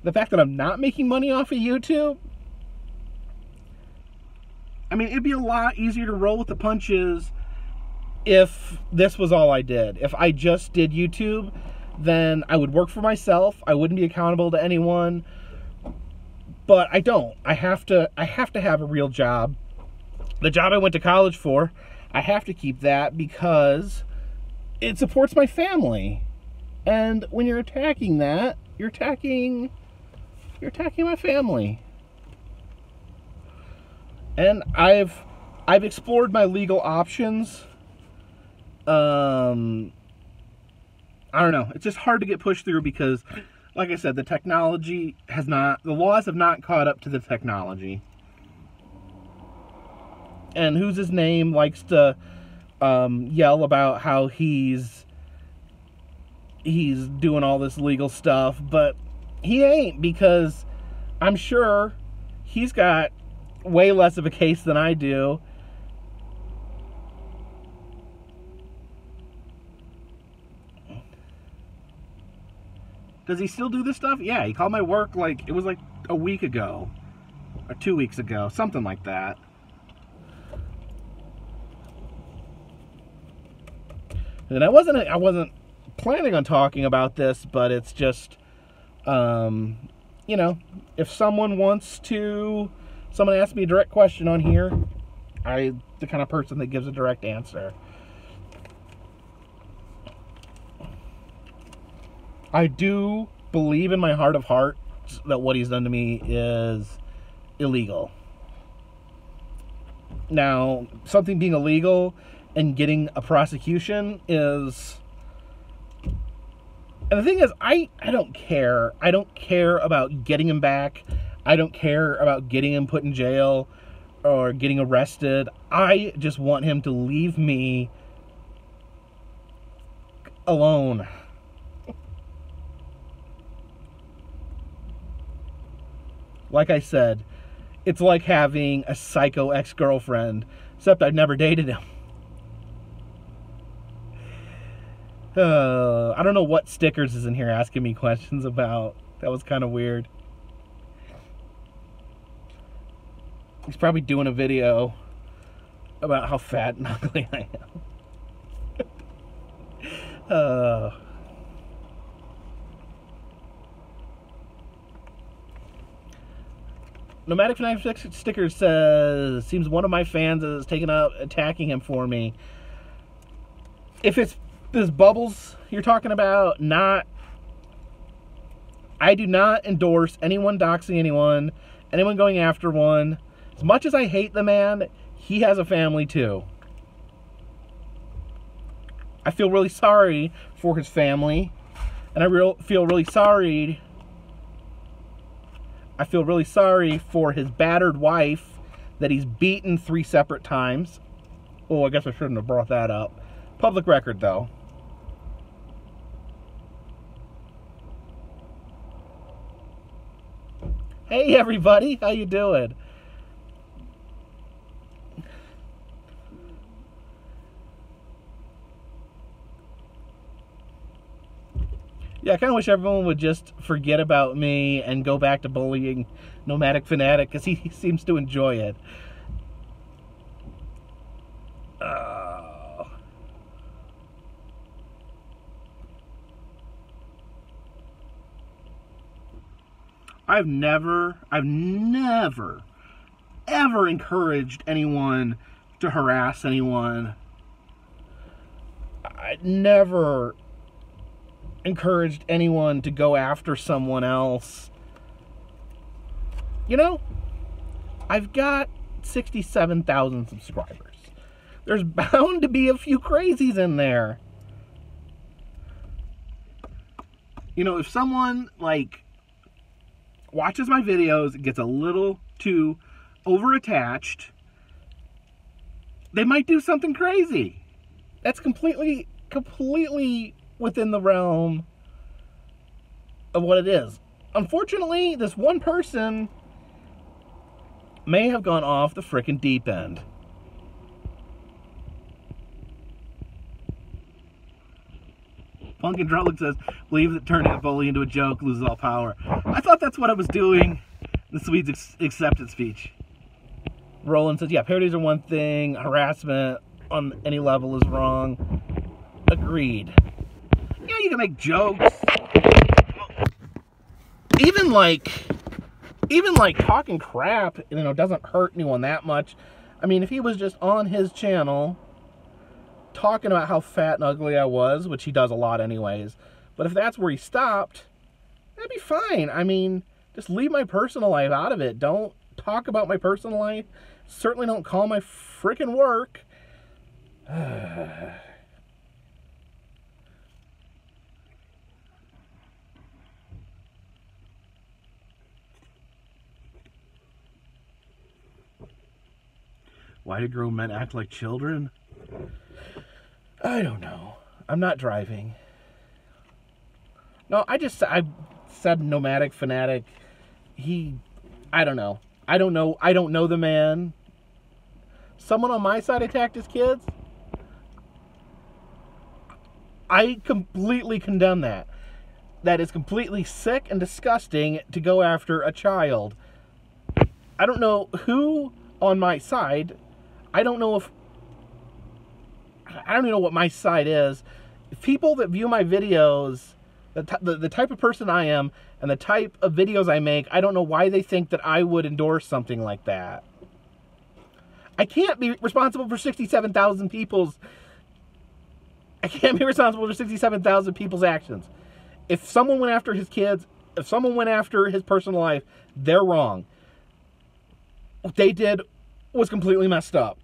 the fact that I'm not making money off of YouTube, I mean, it'd be a lot easier to roll with the punches if this was all I did. If I just did YouTube, then I would work for myself. I wouldn't be accountable to anyone. But I don't. I have to have a real job. The job I went to college for, I have to keep that because it supports my family. And when you're attacking that, you're attacking my family. And I've explored my legal options. I don't know. It's just hard to get pushed through because, like I said, the laws have not caught up to the technology. And who's his name likes to yell about how he's doing all this legal stuff, but he ain't, because I'm sure he's got way less of a case than I do. Does he still do this stuff? Yeah, he called my work it was like a week ago or 2 weeks ago, something like that. And I wasn't planning on talking about this, but it's just, you know, if someone asks me a direct question on here, I'm the kind of person that gives a direct answer. I do believe in my heart of hearts that what he's done to me is illegal. Now, something being illegal and getting a prosecution is... And the thing is, I don't care. I don't care about getting him back. I don't care about getting him put in jail or getting arrested. I just want him to leave me alone. Like I said, it's like having a psycho ex-girlfriend, except I've never dated him. I don't know what Stickers is in here asking me questions about. That was kind of weird. He's probably doing a video about how fat and ugly I am. Nomadic Fanatic Sticker says, seems one of my fans is taking up attacking him for me. If it's this Bubbles you're talking about, I do not endorse anyone doxing anyone going after one. As much as I hate the man, he has a family too. I feel really sorry for his family, and I feel really sorry for his battered wife that he's beaten 3 separate times. Oh, I guess I shouldn't have brought that up. Public record, though. Hey, everybody. How you doing? Yeah, I kind of wish everyone would just forget about me and go back to bullying Nomadic Fanatic, because he seems to enjoy it. I've never, ever encouraged anyone to harass anyone. I never encouraged anyone to go after someone else. You know, I've got 67,000 subscribers. There's bound to be a few crazies in there. You know, if someone, watches my videos, gets a little too over-attached, they might do something crazy. That's completely within the realm of what it is. Unfortunately, this one person may have gone off the frickin' deep end. Pumpkin Drumlick says, believe that turning a bully into a joke loses all power. I thought that's what I was doing in the Swedes' acceptance speech. Roland says, yeah, parodies are one thing. Harassment on any level is wrong. Agreed. Yeah, you can make jokes. Even like talking crap, doesn't hurt anyone that much. I mean, if he was just on his channel talking about how fat and ugly I was, which he does a lot anyways, but if that's where he stopped, that'd be fine. I mean, just leave my personal life out of it. Don't talk about my personal life. Certainly don't call my freaking work. Why do grown men act like children? I don't know. I'm not driving. No, I said nomadic fanatic. I don't know. I don't know the man. Someone on my side attacked his kids. I completely condemn that. That is completely sick and disgusting to go after a child. I don't know who on my side. I don't even know what my side is. People that view my videos, the type of person I am and the type of videos I make, I don't know why they think that I would endorse something like that. I can't be responsible for 67,000 people's... I can't be responsible for 67,000 people's actions. If someone went after his kids, if someone went after his personal life, they're wrong. What they did was completely messed up.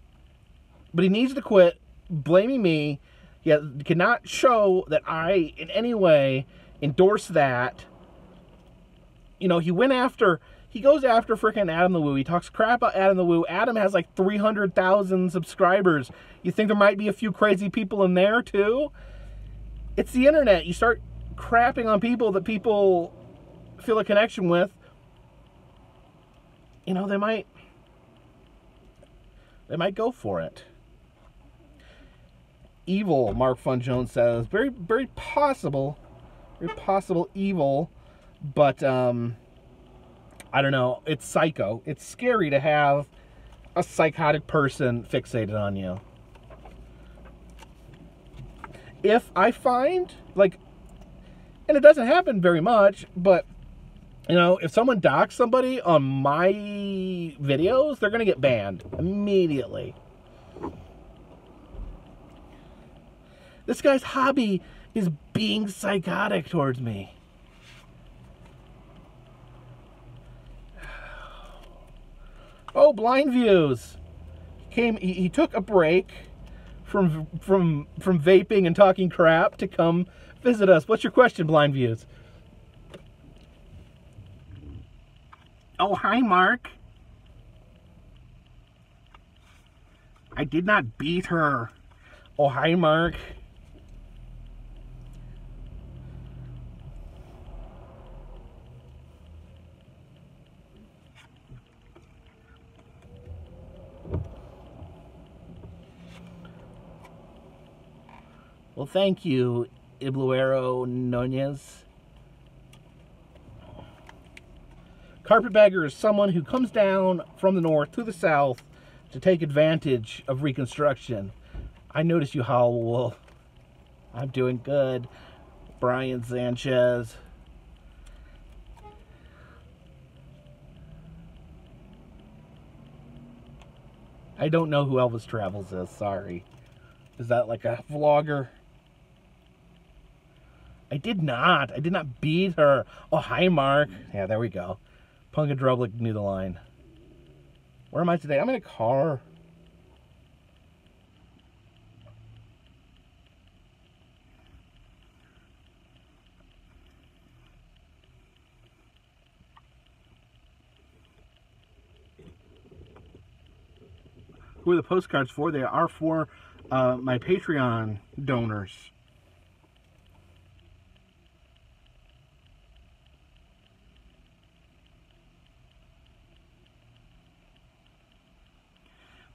But he needs to quit blaming me. He cannot show that I, in any way, endorse that. He goes after freaking Adam the Woo. He talks crap about Adam the Woo. Adam has like 300,000 subscribers. You think there might be a few crazy people in there too? It's the internet. You start crapping on people that people feel a connection with. They might go for it. Evil, Mark Fun Jones says. Very, very possible evil, but I don't know. It's psycho. It's scary to have a psychotic person fixated on you. If I find, and it doesn't happen very much, but, if someone docks somebody on my videos, they're going to get banned immediately. This guy's hobby is being psychotic towards me. Oh, Blind Views. He took a break from vaping and talking crap to come visit us. What's your question, Blind Views? Oh, hi, Mark. I did not beat her. Oh, hi, Mark. Well, thank you, Ibluero Nunez. Carpetbagger is someone who comes down from the north to the south to take advantage of Reconstruction. I notice you, Howell. I'm doing good. Brian Sanchez. I don't know who Elvis Travels is, sorry. Is that like a vlogger? I did not beat her. Oh, hi, Mark. Yeah, there we go. Punkin Drublik knew the line. Where am I today? I'm in a car. Who are the postcards for? They are for my Patreon donors.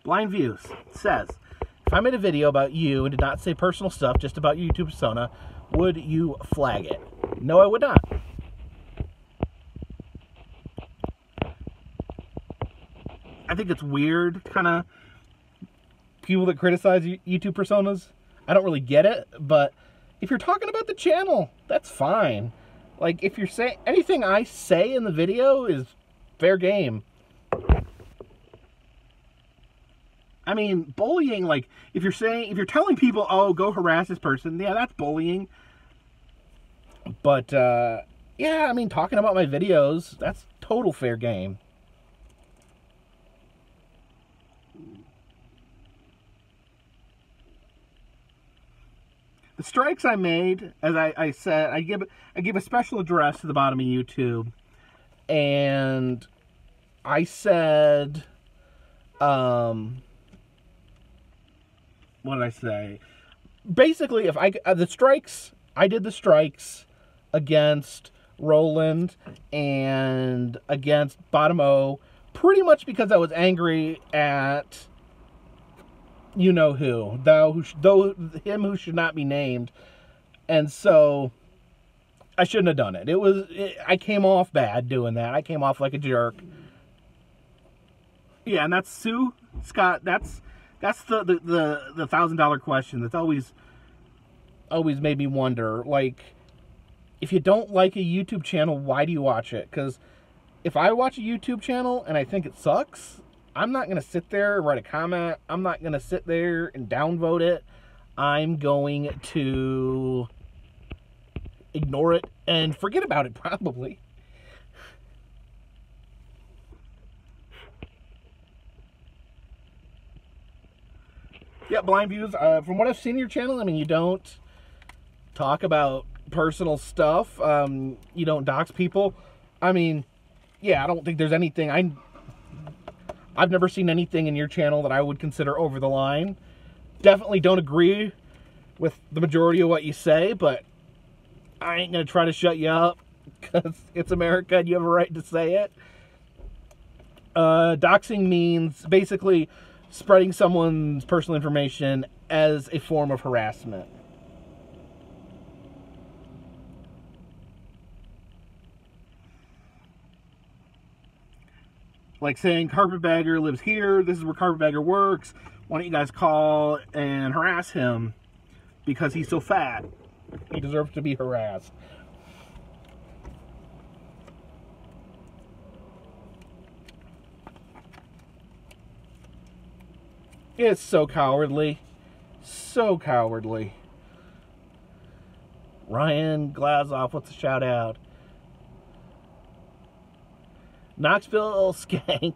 Blind Views says, if I made a video about you and did not say personal stuff, just about your YouTube persona, would you flag it? No, I would not. I think it's weird, kind of, people that criticize YouTube personas. I don't really get it, but if you're talking about the channel, that's fine. Like, if you're saying, anything I say in the video is fair game. I mean, bullying, like, if you're telling people, oh, go harass this person, yeah, that's bullying. But, yeah, I mean, talking about my videos, that's total fair game. The strikes I made, as I said, I give a special address to the bottom of YouTube, and I said, what did I say? Basically, if I did the strikes against Roland and against Bottom O, pretty much because I was angry at you know who, him who should not be named, and so I shouldn't have done it. I came off bad doing that. I came off like a jerk. Yeah, and that's Sue Scott. That's the $1,000 question. That's always made me wonder. Like, if you don't like a YouTube channel, why do you watch it? Because if I watch a YouTube channel and I think it sucks, I'm not going to sit there and write a comment. I'm not going to sit there and downvote it. I'm going to ignore it and forget about it, probably. Yeah, Blind Views, from what I've seen in your channel, I mean, you don't talk about personal stuff. You don't dox people. I mean, yeah, I don't think there's anything. I've never seen anything in your channel that I would consider over the line. Definitely don't agree with the majority of what you say, but I ain't going to try to shut you up because it's America and you have a right to say it. Doxing means basically spreading someone's personal information as a form of harassment. Like saying, Carpetbagger lives here, this is where Carpetbagger works, why don't you guys call and harass him because he's so fat. He deserves to be harassed. It's so cowardly. So cowardly. Ryan Glazoff, what's the shout out? Knoxville Skank,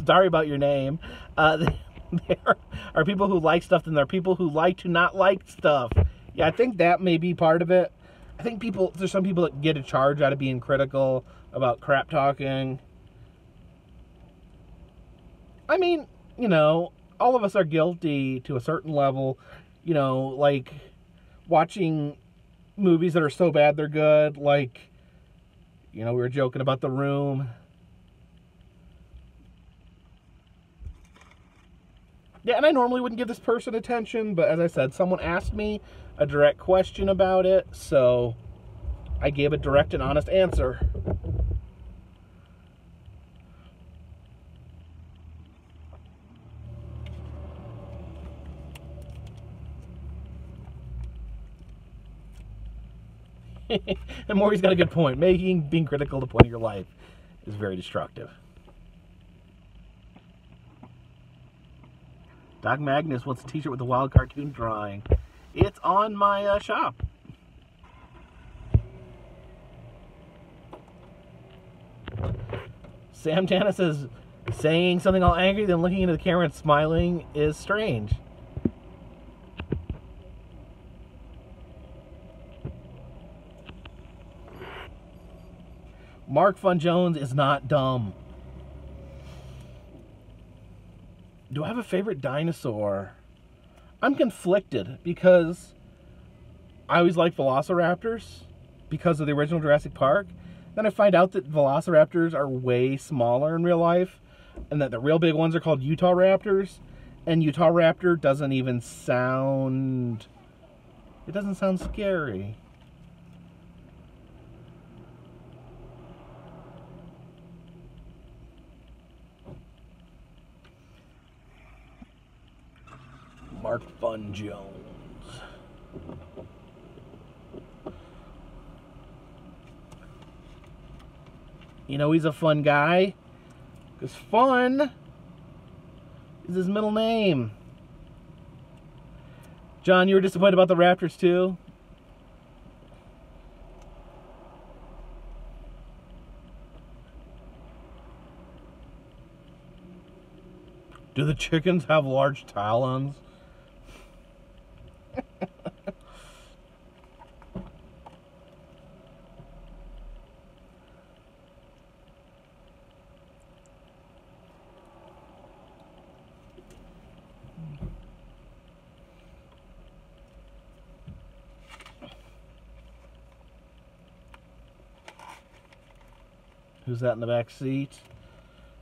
sorry about your name. There are people who like stuff, and there are people who like to not like stuff. Yeah, I think that may be part of it. I think there's some people that get a charge out of being critical about crap talking. I mean, you know, all of us are guilty to a certain level. You know, like watching movies that are so bad they're good. Like, you know, we were joking about The Room. Yeah, and I normally wouldn't give this person attention, but as I said, someone asked me a direct question about it, so I gave a direct and honest answer. And Maury's got a good point. Being critical to the point of your life is very destructive. Doc Magnus wants a t-shirt with the wild cartoon drawing. It's on my shop. Sam Tana says, saying something all angry, then looking into the camera and smiling is strange. Mark Fun Jones is not dumb. Do I have a favorite dinosaur? I'm conflicted because I always like velociraptors because of the original Jurassic Park. Then I find out that velociraptors are way smaller in real life and that the real big ones are called Utah raptors. And Utah raptor doesn't even sound... It doesn't sound scary. Mark Fun Jones. You know he's a fun guy, because fun is his middle name. John, you were disappointed about the Raptors too? Do the chickens have large talons? Who's that in the back seat?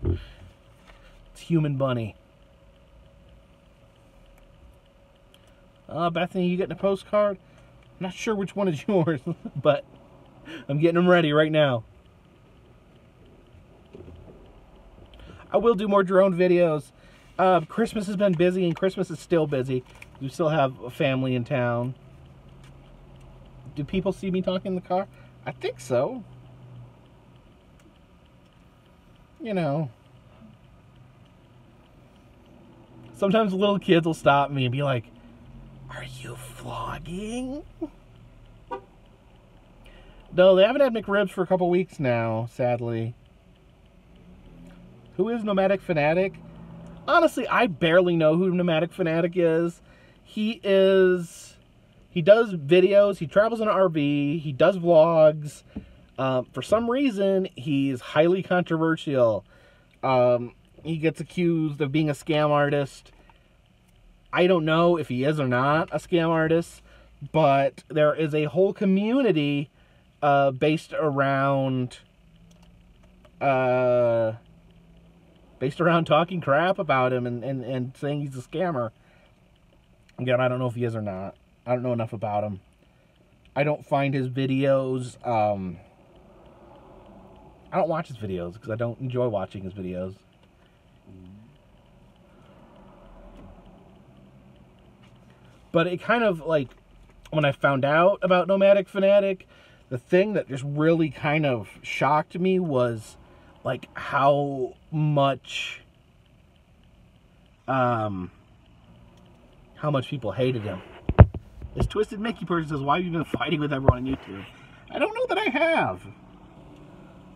It's Human Bunny. Bethany, you getting a postcard? I'm not sure which one is yours, but I'm getting them ready right now. I will do more drone videos. Christmas has been busy, and Christmas is still busy. We still have a family in town. Do people see me talking in the car? I think so. You know. Sometimes little kids will stop me and be like, "Are you vlogging?" No, they haven't had McRibs for a couple weeks now, sadly. Who is Nomadic Fanatic? Honestly, I barely know who Nomadic Fanatic is. He does videos, he travels in an RV, he does vlogs. For some reason, he's highly controversial. He gets accused of being a scam artist. I don't know if he is or not a scam artist, but there is a whole community based around talking crap about him and saying he's a scammer. Again, I don't know if he is or not. I don't know enough about him. I don't find his videos... I don't watch his videos because I don't enjoy watching his videos. But it kind of, like, when I found out about Nomadic Fanatic, the thing that just really kind of shocked me was, like, how much people hated him. This Twisted Mickey person says, "Why have you been fighting with everyone on YouTube?" I don't know that I have.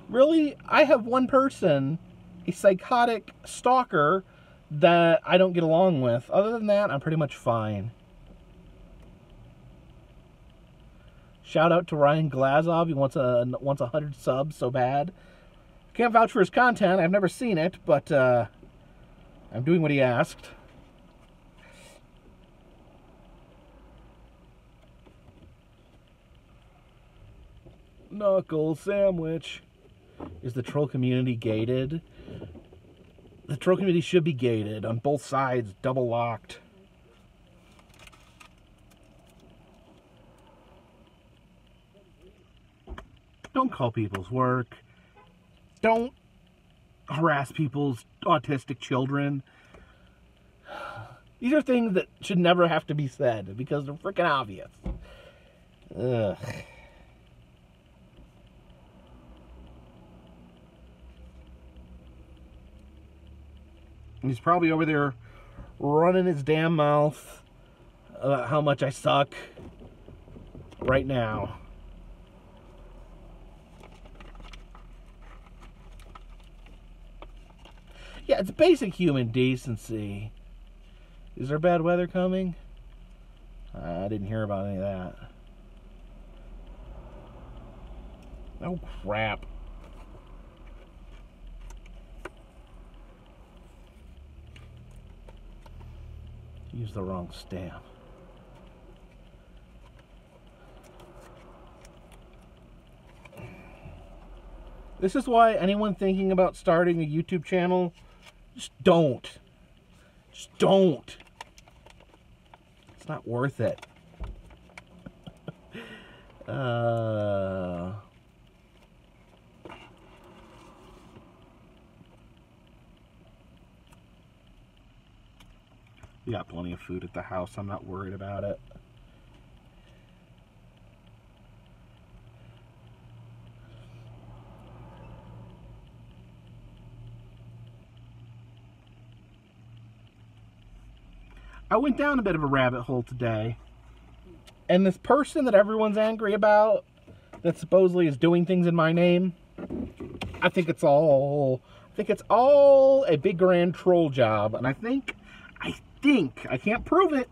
Really, I have one person, a psychotic stalker, that I don't get along with. Other than that, I'm pretty much fine. Shout out to Ryan Glazov. He wants 100 subs so bad. Can't vouch for his content. I've never seen it, but I'm doing what he asked. Knuckle sandwich. Is the troll community gated? The troll community should be gated on both sides, double locked. Don't call people's work. Don't harass people's autistic children. These are things that should never have to be said because they're freaking obvious. Ugh. He's probably over there running his damn mouth about how much I suck right now. Yeah, it's basic human decency. Is there bad weather coming? I didn't hear about any of that. Oh, crap. Use the wrong stamp. This is why anyone thinking about starting a YouTube channel, just don't. Just don't. It's not worth it. We got plenty of food at the house. I'm not worried about it. I went down a bit of a rabbit hole today. And this person that everyone's angry about, that supposedly is doing things in my name, I think it's all a big grand troll job. And I think, I can't prove it.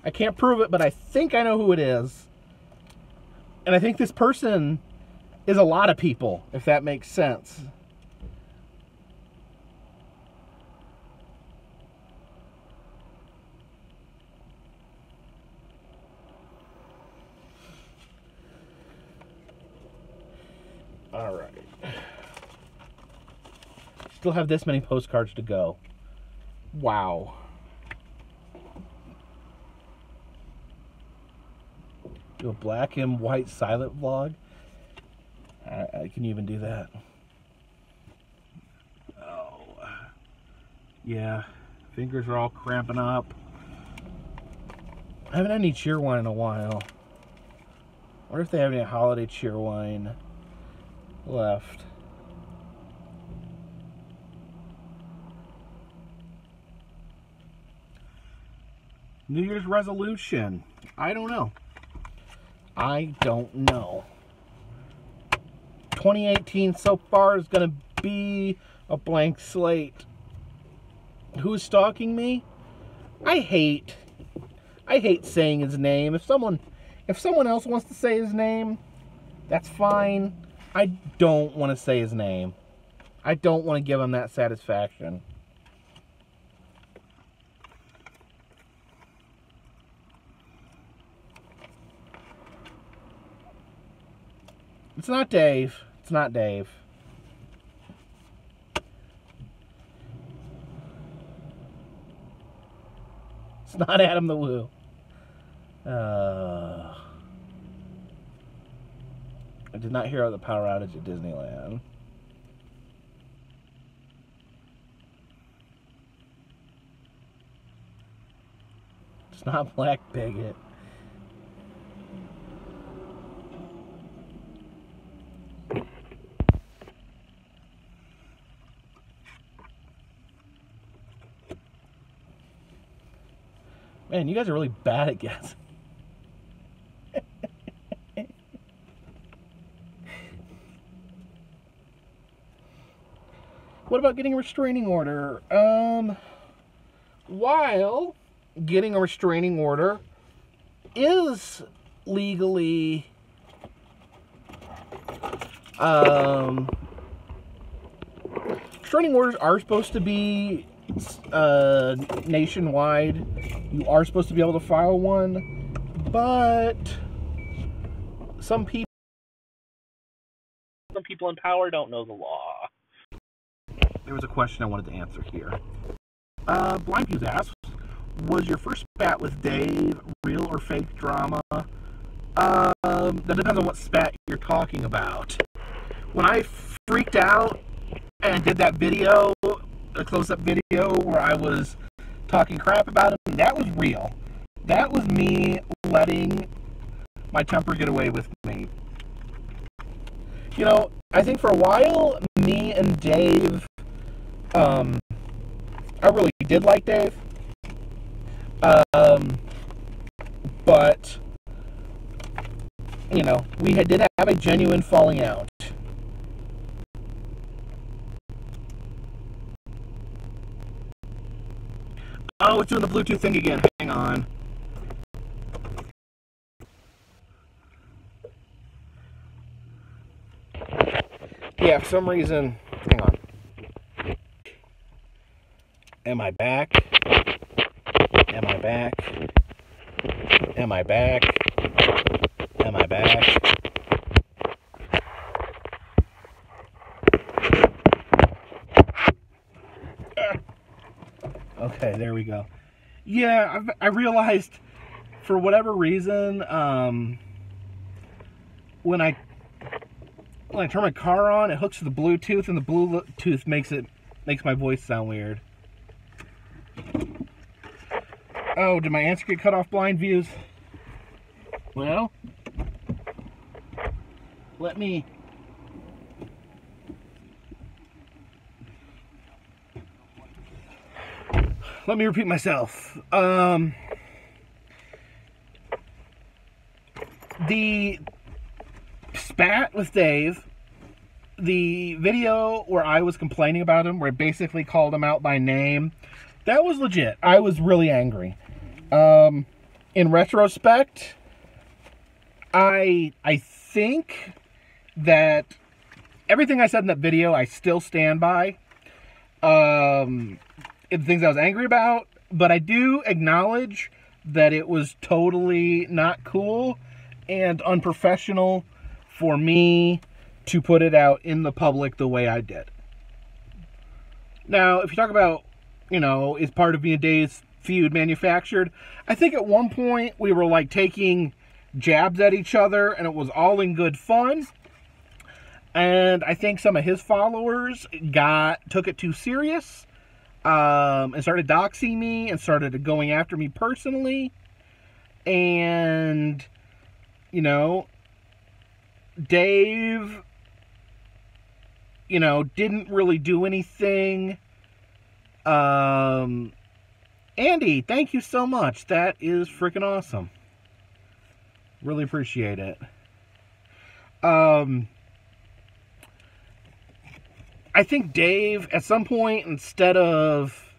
But I think I know who it is. And I think this person is a lot of people, if that makes sense. All right. Still have this many postcards to go. Wow. Do a black and white silent vlog. Can you even do that? Oh. Yeah. Fingers are all cramping up. I haven't had any cheer wine in a while. I wonder if they have any holiday cheer wine left. New Year's resolution. I don't know. 2018 so far is going to be a blank slate. Who's stalking me? I hate saying his name. If someone else wants to say his name, that's fine. I don't want to say his name. I don't want to give him that satisfaction. It's not Dave. It's not Dave. It's not Adam the Woo. I did not hear of the power outage at Disneyland. It's not Black Bigot. Man, you guys are really bad at guessing. What about getting a restraining order? While getting a restraining order is legally restraining orders are supposed to be nationwide. You are supposed to be able to file one, but some people in power don't know the law. There was a question I wanted to answer here. Blind Fuse asks, was your first spat with Dave real or fake drama? That depends on what spat you're talking about. When I freaked out and did that video, a close-up video where I was talking crap about him, that was real. That was me letting my temper get away with me. You know, I think for a while, me and Dave, I really did like Dave. But, you know, we did have a genuine falling out. Oh, it's doing the Bluetooth thing again. Hang on. Yeah, for some reason, hang on. Am I back? Am I back? Am I back? Am I back? Okay, there we go. Yeah, I realized for whatever reason, when I turn my car on, it hooks to the Bluetooth, and the Bluetooth makes my voice sound weird. Oh, did my answer get cut off blind views? Well, let me repeat myself. The spat with Dave, the video where I was complaining about him, where I basically called him out by name, that was legit. I was really angry. In retrospect, I think that everything I said in that video, I still stand by. The things I was angry about, but I do acknowledge that it was totally not cool and unprofessional for me to put it out in the public the way I did. Now, if you talk about, is part of me and Dave's feud manufactured, I think at one point we were like taking jabs at each other and it was all in good fun. And I think some of his followers took it too serious. And started doxing me and started going after me personally. And, Dave, didn't really do anything. Andy, thank you so much. That is freaking awesome. Really appreciate it. I think Dave, at some point, instead of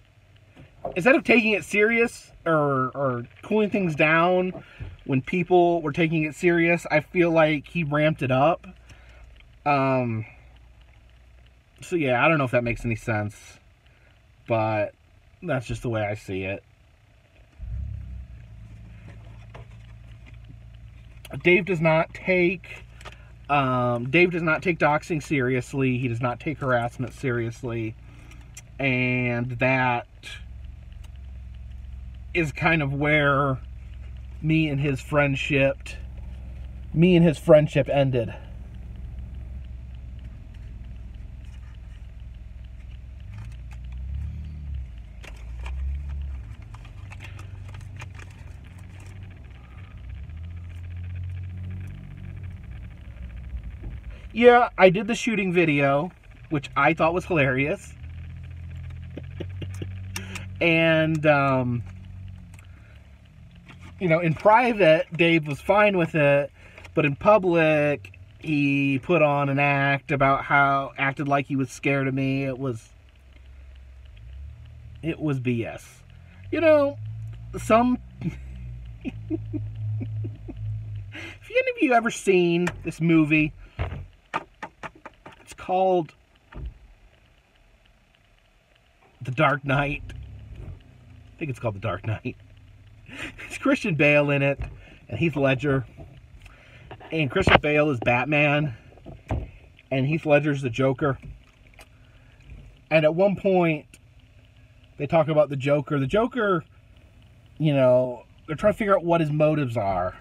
taking it serious or cooling things down when people were taking it serious, I feel like he ramped it up. So yeah, I don't know if that makes any sense, but that's just the way I see it. Dave does not take doxing seriously. He does not take harassment seriously. And that is kind of where me and his friendship ended. Yeah, I did the shooting video, which I thought was hilarious. And, in private, Dave was fine with it, but in public, he put on an act about acted like he was scared of me. It was BS. Some... Have any of you ever seen this movie? It's called The Dark Knight. I think it's called The Dark Knight. It's Christian Bale in it, and Heath Ledger. And Christian Bale is Batman, and Heath Ledger's the Joker. And at one point, they talk about the Joker. The Joker, they're trying to figure out what his motives are.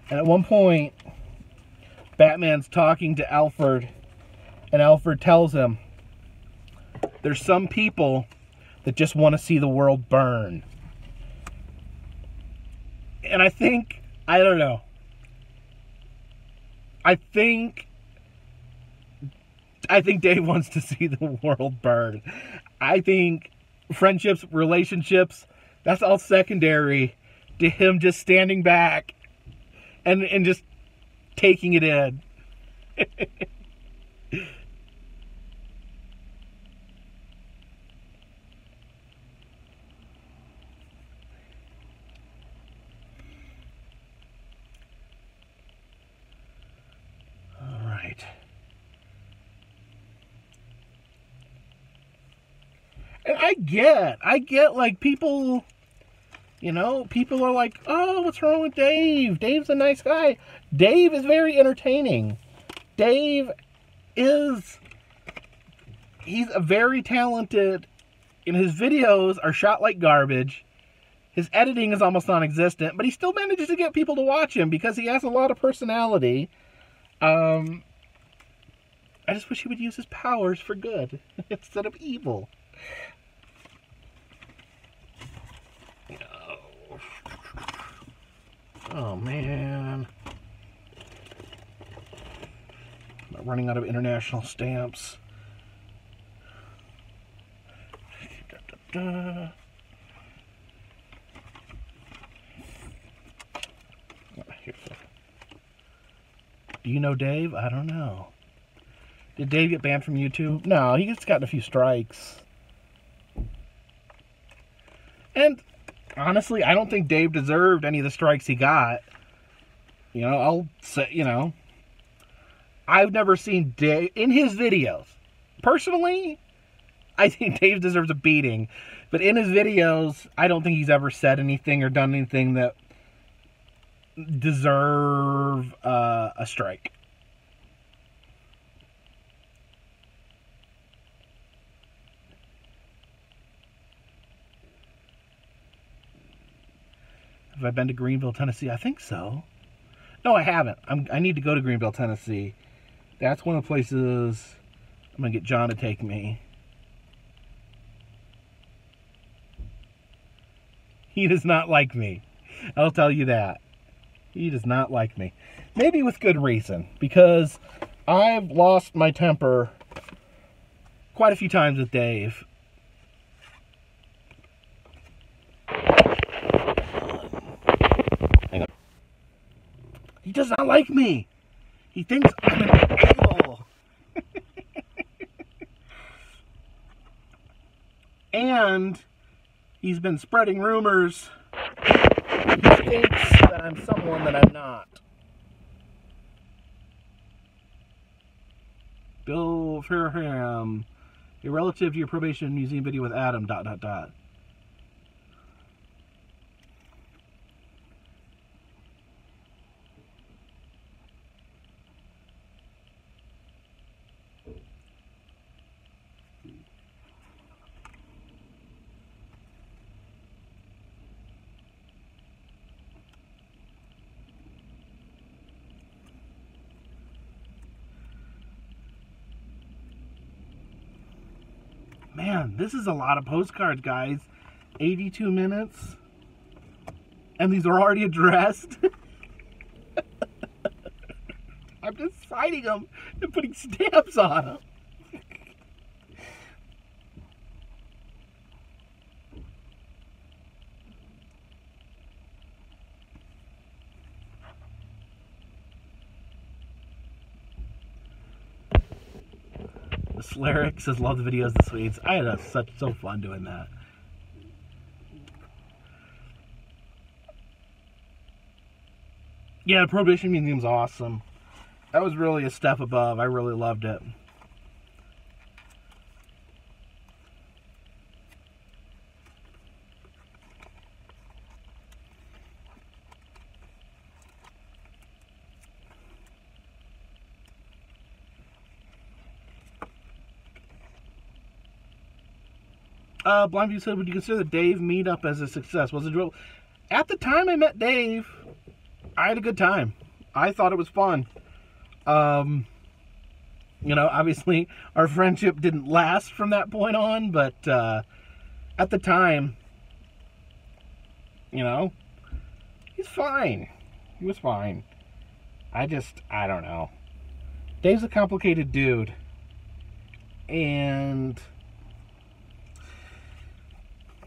And at one point, Batman's talking to Alfred, and Alfred tells him, there's some people that just want to see the world burn. And I think Dave wants to see the world burn. I think friendships, relationships, that's all secondary to him just standing back and just taking it in. And I get like people You know, people are like, oh, what's wrong with Dave? Dave's a nice guy. Dave is very entertaining. Dave is, he's a very talented, and his videos are shot like garbage. His editing is almost non-existent, but he still manages to get people to watch him because he has a lot of personality. I just wish he would use his powers for good instead of evil. Oh, man. I'm running out of international stamps. Do you know Dave? I don't know. Did Dave get banned from YouTube? No, he just gotten a few strikes. And honestly, I don't think Dave deserved any of the strikes he got. You know, I'll say, you know, I've never seen Dave in his videos. Personally, I think Dave deserves a beating. But in his videos, I don't think he's ever said anything or done anything that deserve a strike. Have I been to Greenville, Tennessee? I think so. No, I haven't. I need to go to Greenville, Tennessee. That's one of the places I'm going to get John to take me. He does not like me. I'll tell you that. He does not like me. Maybe with good reason, because I've lost my temper quite a few times with Dave. Hang on. He does not like me. He thinks I'm an a-hole. And he's been spreading rumors. He thinks that I'm someone that I'm not. Bill Fairham, a relative to your probation museum video with Adam, ... Man, this is a lot of postcards, guys. 82 minutes. And these are already addressed. I'm just signing them and putting stamps on them. Slaric says, love the videos, the sweets. I had so fun doing that. Yeah, the Prohibition Museum's awesome. That was really a step above. I really loved it. Blindview said, would you consider the Dave meetup as a success? Was it real? At the time I met Dave, I had a good time. I thought it was fun. You know, obviously our friendship didn't last from that point on, but at the time, you know, he's fine. He was fine. I don't know. Dave's a complicated dude. And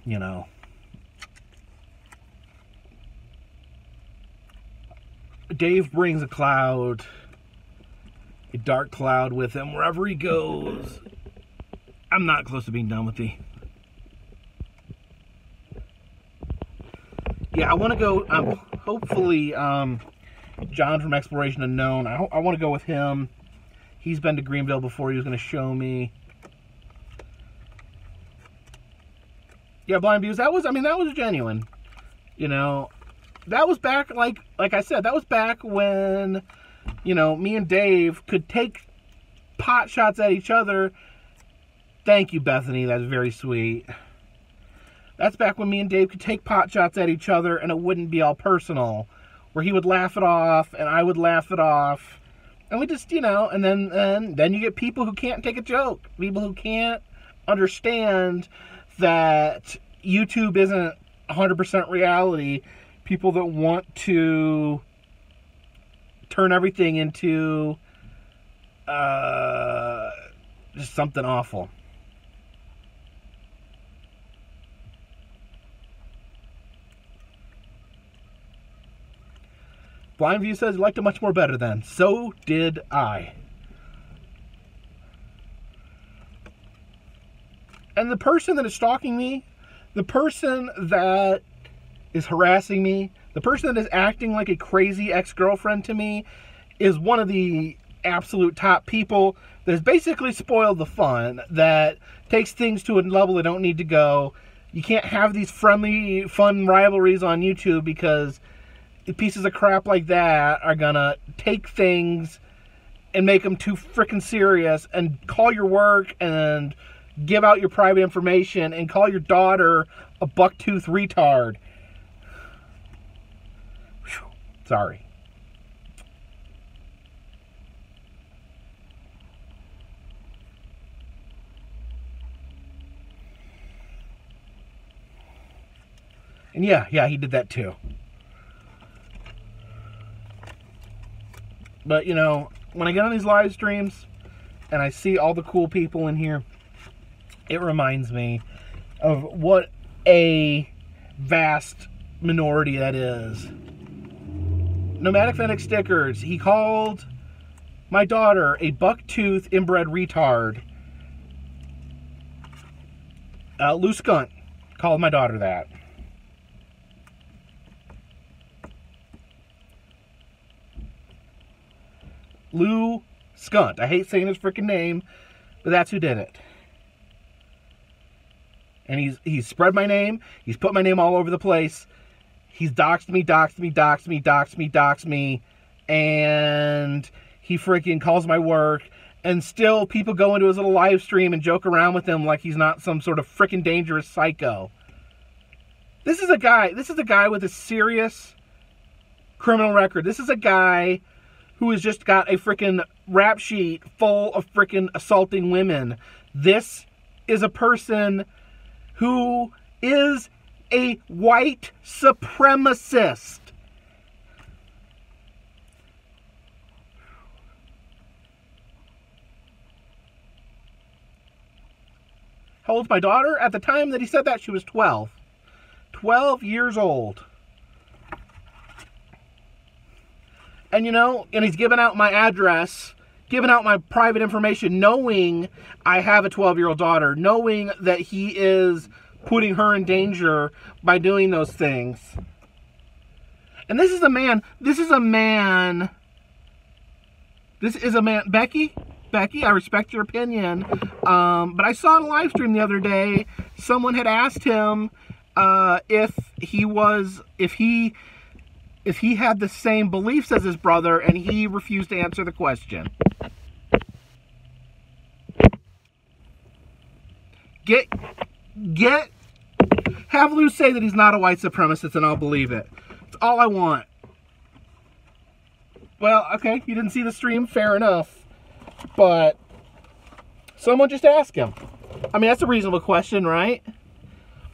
you know, Dave brings a cloud, a dark cloud with him wherever he goes. I'm not close to being done with the... Yeah, I want to go, hopefully, John from Exploration Unknown, I want to go with him. He's been to Greenville before. He was going to show me. Yeah, Blind Views, that was genuine. You know, that was back, like I said, that was back when, you know, me and Dave could take pot shots at each other. Thank you, Bethany. That's very sweet. That's back when me and Dave could take pot shots at each other and it wouldn't be all personal. Where he would laugh it off and I would laugh it off. And we just, you know, and then you get people who can't take a joke. People who can't understand that YouTube isn't 100% reality. People that want to turn everything into just something awful. Blind View says he liked it much more better then. So did I. And the person that is stalking me, the person that is harassing me, the person that is acting like a crazy ex-girlfriend to me is one of the absolute top people that has basically spoiled the fun, that takes things to a level they don't need to go. You can't have these friendly, fun rivalries on YouTube because pieces of crap like that are gonna take things and make them too freaking serious and call your work and give out your private information and call your daughter a buck-tooth retard. Whew. Sorry. And yeah, he did that too. But, you know, when I get on these live streams and I see all the cool people in here, it reminds me of what a vast minority that is. Nomadic Fennec Stickers, he called my daughter a buck-tooth inbred retard. Lou Skunt called my daughter that. Lou Skunt. I hate saying his freaking name, but that's who did it. And he's spread my name. He's put my name all over the place. He's doxed me. And he freaking calls my work. And still people go into his little live stream and joke around with him like he's not some sort of freaking dangerous psycho. This is a guy with a serious criminal record. This is a guy who has just got a freaking rap sheet full of freaking assaulting women. This is a person who is a white supremacist. How old's my daughter? At the time that he said that, she was 12. 12 years old. And, you know, and he's giving out my address, giving out my private information, knowing I have a 12-year-old daughter, knowing that he is putting her in danger by doing those things. And this is a man, Becky, I respect your opinion, but I saw on a live stream the other day, someone had asked him if he had the same beliefs as his brother, and he refused to answer the question. Have Lou say that he's not a white supremacist, and I'll believe it. That's all I want. Well, okay, you didn't see the stream, fair enough. But someone just ask him. I mean, that's a reasonable question, right?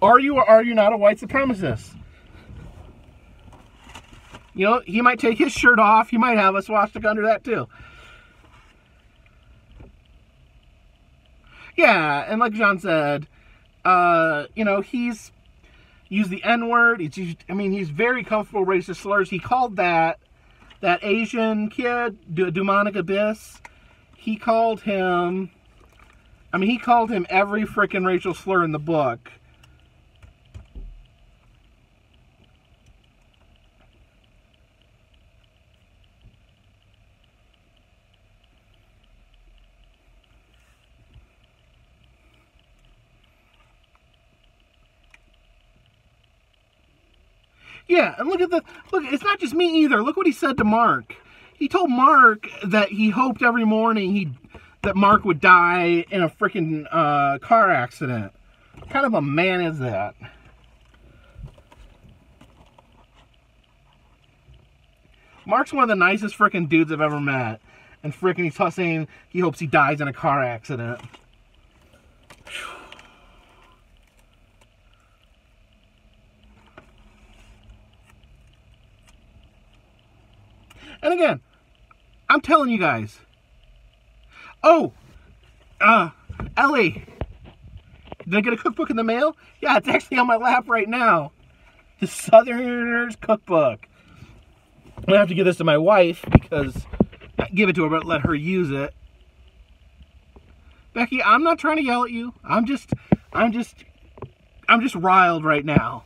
Are you or are you not a white supremacist? You know, he might take his shirt off. He might have a swastika under that too. Yeah, and like John said, you know, he's used the N-word. He's very comfortable with racist slurs. He called that Asian kid, Demonic Abyss, he called him every freaking racial slur in the book. Yeah, and look, it's not just me either. Look what he said to Mark. He told Mark that he hoped every morning that Mark would die in a freaking car accident. What kind of a man is that? Mark's one of the nicest freaking dudes I've ever met. And freaking he's saying he hopes he dies in a car accident. And again, I'm telling you guys. Oh, Ellie, did I get a cookbook in the mail? Yeah, it's actually on my lap right now. The Southerners Cookbook. I'm gonna have to give this to my wife because I give it to her, but let her use it. Becky, I'm not trying to yell at you. I'm just riled right now.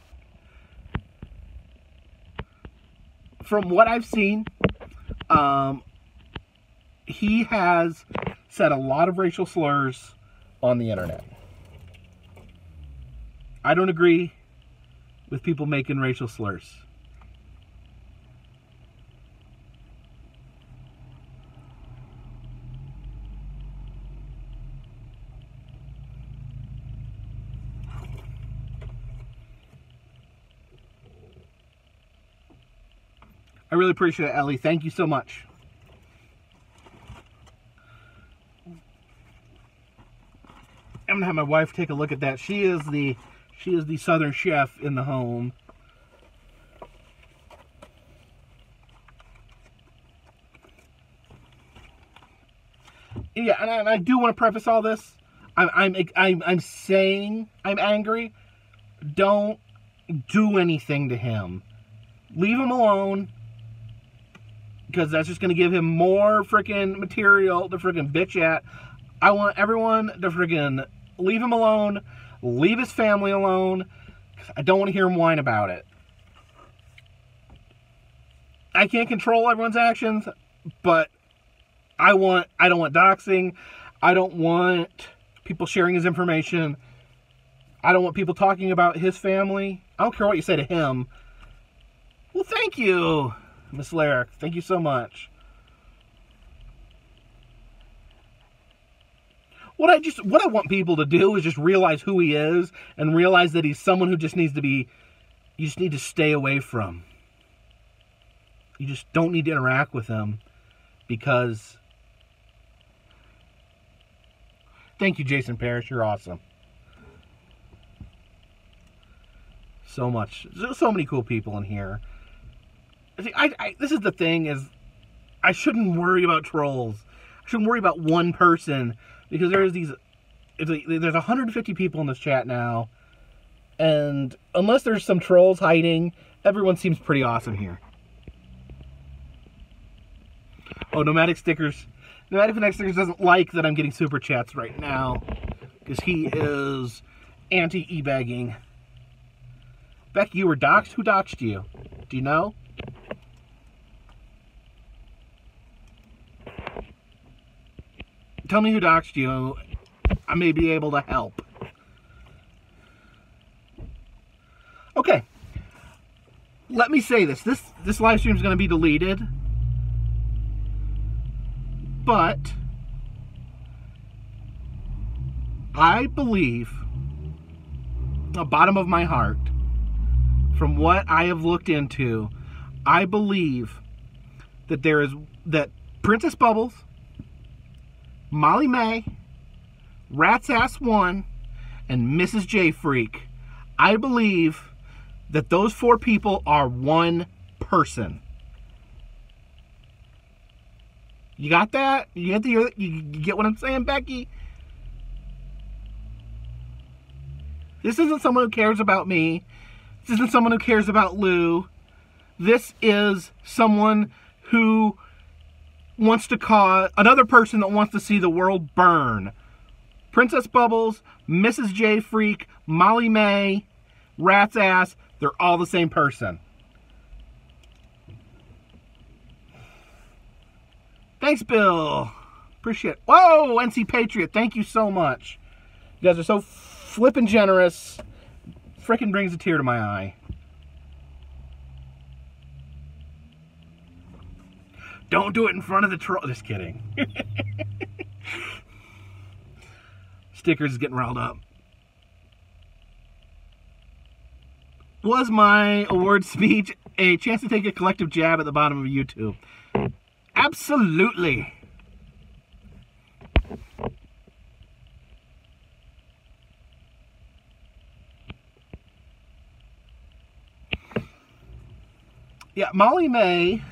From what I've seen, he has said a lot of racial slurs on the internet. I don't agree with people making racial slurs. I really appreciate it, Ellie. Thank you so much. I'm gonna have my wife take a look at that. She is the Southern chef in the home. Yeah, and I do want to preface all this. I'm saying I'm angry. Don't do anything to him. Leave him alone. Because that's just going to give him more freaking material to freaking bitch at. I want everyone to freaking leave him alone. Leave his family alone. I don't want to hear him whine about it. I can't control everyone's actions, but I don't want doxing. I don't want people sharing his information. I don't want people talking about his family. I don't care what you say to him. Well, thank you, Miss Larrick. Thank you so much. What I want people to do is just realize who he is and realize that he's someone who just needs to be, you just need to stay away from. You just don't need to interact with him because, thank you, Jason Parrish. You're awesome. So much. So many cool people in here. See, this is the thing is, I shouldn't worry about trolls. I shouldn't worry about one person because there's 150 people in this chat now, and unless there's some trolls hiding, everyone seems pretty awesome here. Oh, Nomadic Stickers. Nomadic Stickers doesn't like that I'm getting super chats right now because he is anti-e-bagging. Becky, you were doxxed? Who doxxed you? Do you know? Tell me who doxed you. I may be able to help. Okay. Let me say this. This live stream is going to be deleted. But I believe, the bottom of my heart, from what I have looked into, I believe that that Princess Bubbles, Molly May, Rat's Ass 1, and Mrs. J Freak, I believe that those 4 people are one person. You got that? You get what I'm saying, Becky? This isn't someone who cares about me. This isn't someone who cares about Lou. This is someone who wants to cause another person that wants to see the world burn. Princess Bubbles, Mrs. J Freak, Molly May, Rat's Ass, they're all the same person. Thanks, Bill. Appreciate it. Whoa, NC Patriot, thank you so much. You guys are so flippin' generous. Frickin' brings a tear to my eye. Don't do it in front of the troll. Just kidding. Stickers is getting riled up. Was my award speech a chance to take a collective jab at the bottom of YouTube? Absolutely. Yeah, Molly May.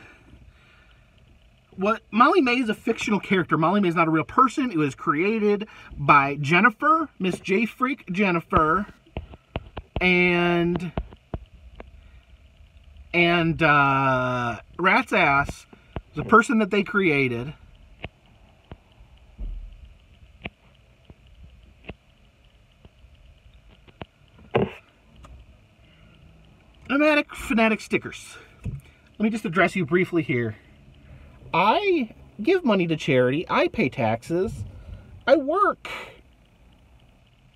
Molly May is a fictional character. Molly May is not a real person. It was created by Jennifer, Miss J Freak Jennifer, and Rat's Ass was a person that they created. Nomadic Fanatic stickers. Let me just address you briefly here. I give money to charity. I pay taxes. I work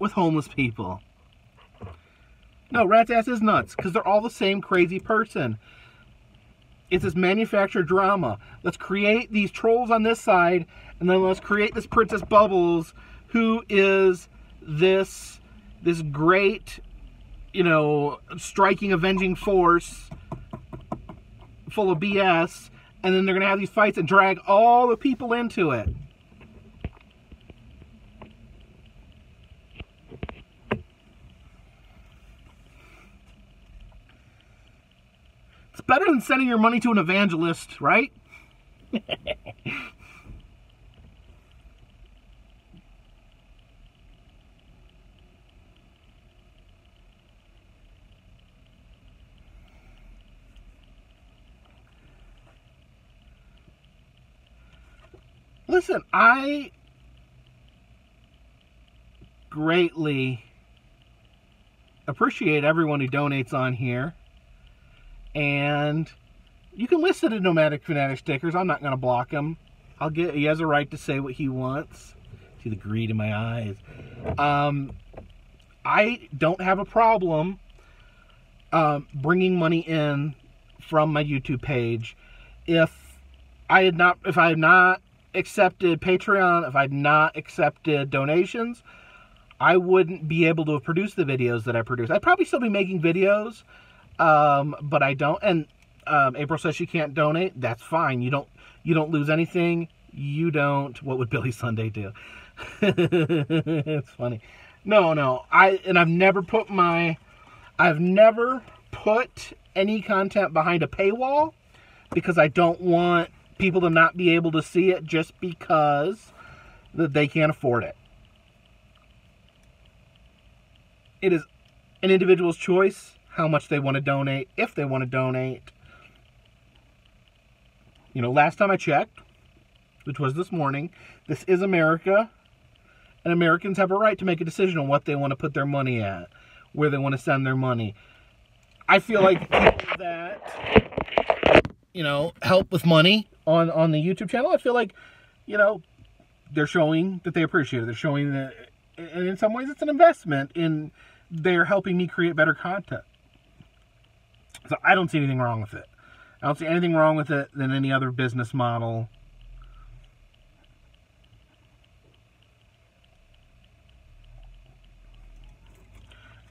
with homeless people. No, Rat's Ass is nuts because they're all the same crazy person. It's this manufactured drama. Let's create these trolls on this side, and then let's create this Princess Bubbles, who is this great, you know, striking, avenging force full of BS, and then they're going to have these fights and drag all the people into it. It's better than sending your money to an evangelist, right? Listen, I greatly appreciate everyone who donates on here. And you can listen to Nomadic Fanatic stickers. I'm not going to block him. He has a right to say what he wants. See the greed in my eyes. I don't have a problem bringing money in from my YouTube page. If I had not accepted Patreon, if I had not accepted donations, I wouldn't be able to produce the videos that I produce. I'd probably still be making videos, but I don't. And April says she can't donate. That's fine. You don't lose anything. You don't. What would Billy Sunday do? It's funny. No. I've never put any content behind a paywall because I don't want people to not be able to see it just because they can't afford it. It is an individual's choice how much they want to donate, if they want to donate. You know, last time I checked, which was this morning, this is America, and Americans have a right to make a decision on what they want to put their money at, where they want to send their money. I feel like people that, you know, help with money on the YouTube channel, I feel like, you know, they're showing that they appreciate it. They're showing that, and in some ways it's an investment in they're helping me create better content. So I don't see anything wrong with it. I don't see anything wrong with it than any other business model.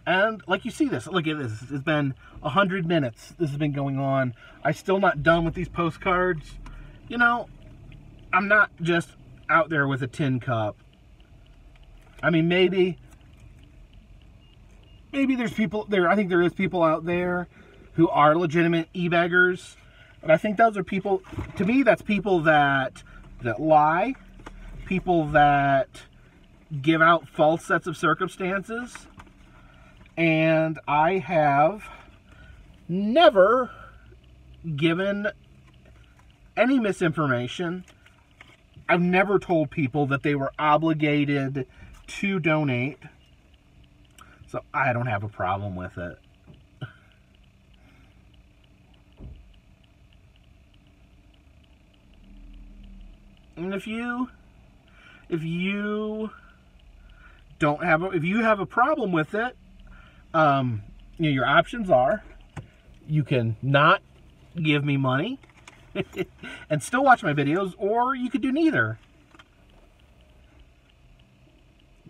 And like you see this, look at this. It's been 100 minutes. This has been going on. I'm still not done with these postcards. You know, I'm not just out there with a tin cup. I mean, maybe there's people there. I think there is people out there who are legitimate e-beggars. But I think those are people, to me, that's people that lie, people that give out false sets of circumstances. And I have never given any misinformation. I've never told people that they were obligated to donate. So I don't have a problem with it. And if you have a problem with it, you know, your options are, you can not give me money, and still watch my videos, or you could do neither.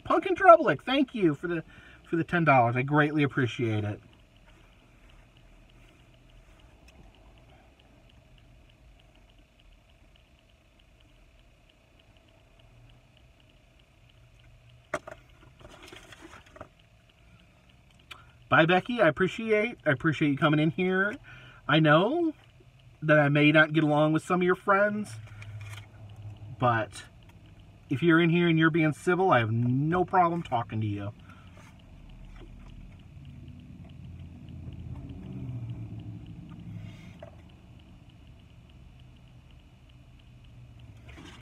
Pumpkin Troublick, thank you for the $10. I greatly appreciate it. Bye, Becky. I appreciate you coming in here. I know that I may not get along with some of your friends, but if you're in here and you're being civil, I have no problem talking to you.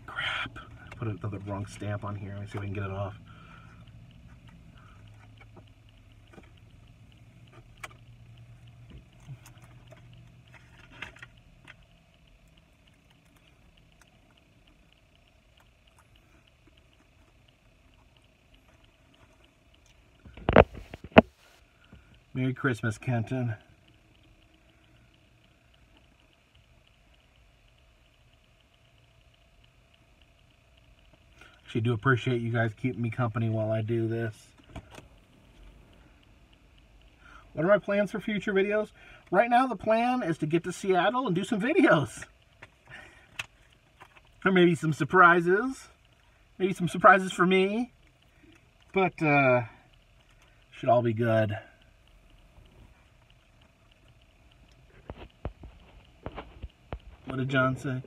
Crap. I put the wrong stamp on here. Let me see if I can get it off. Merry Christmas, Kenton. Actually, do appreciate you guys keeping me company while I do this. What are my plans for future videos? Right now, the plan is to get to Seattle and do some videos. Or maybe some surprises. Maybe some surprises for me. But, should all be good. What did John say?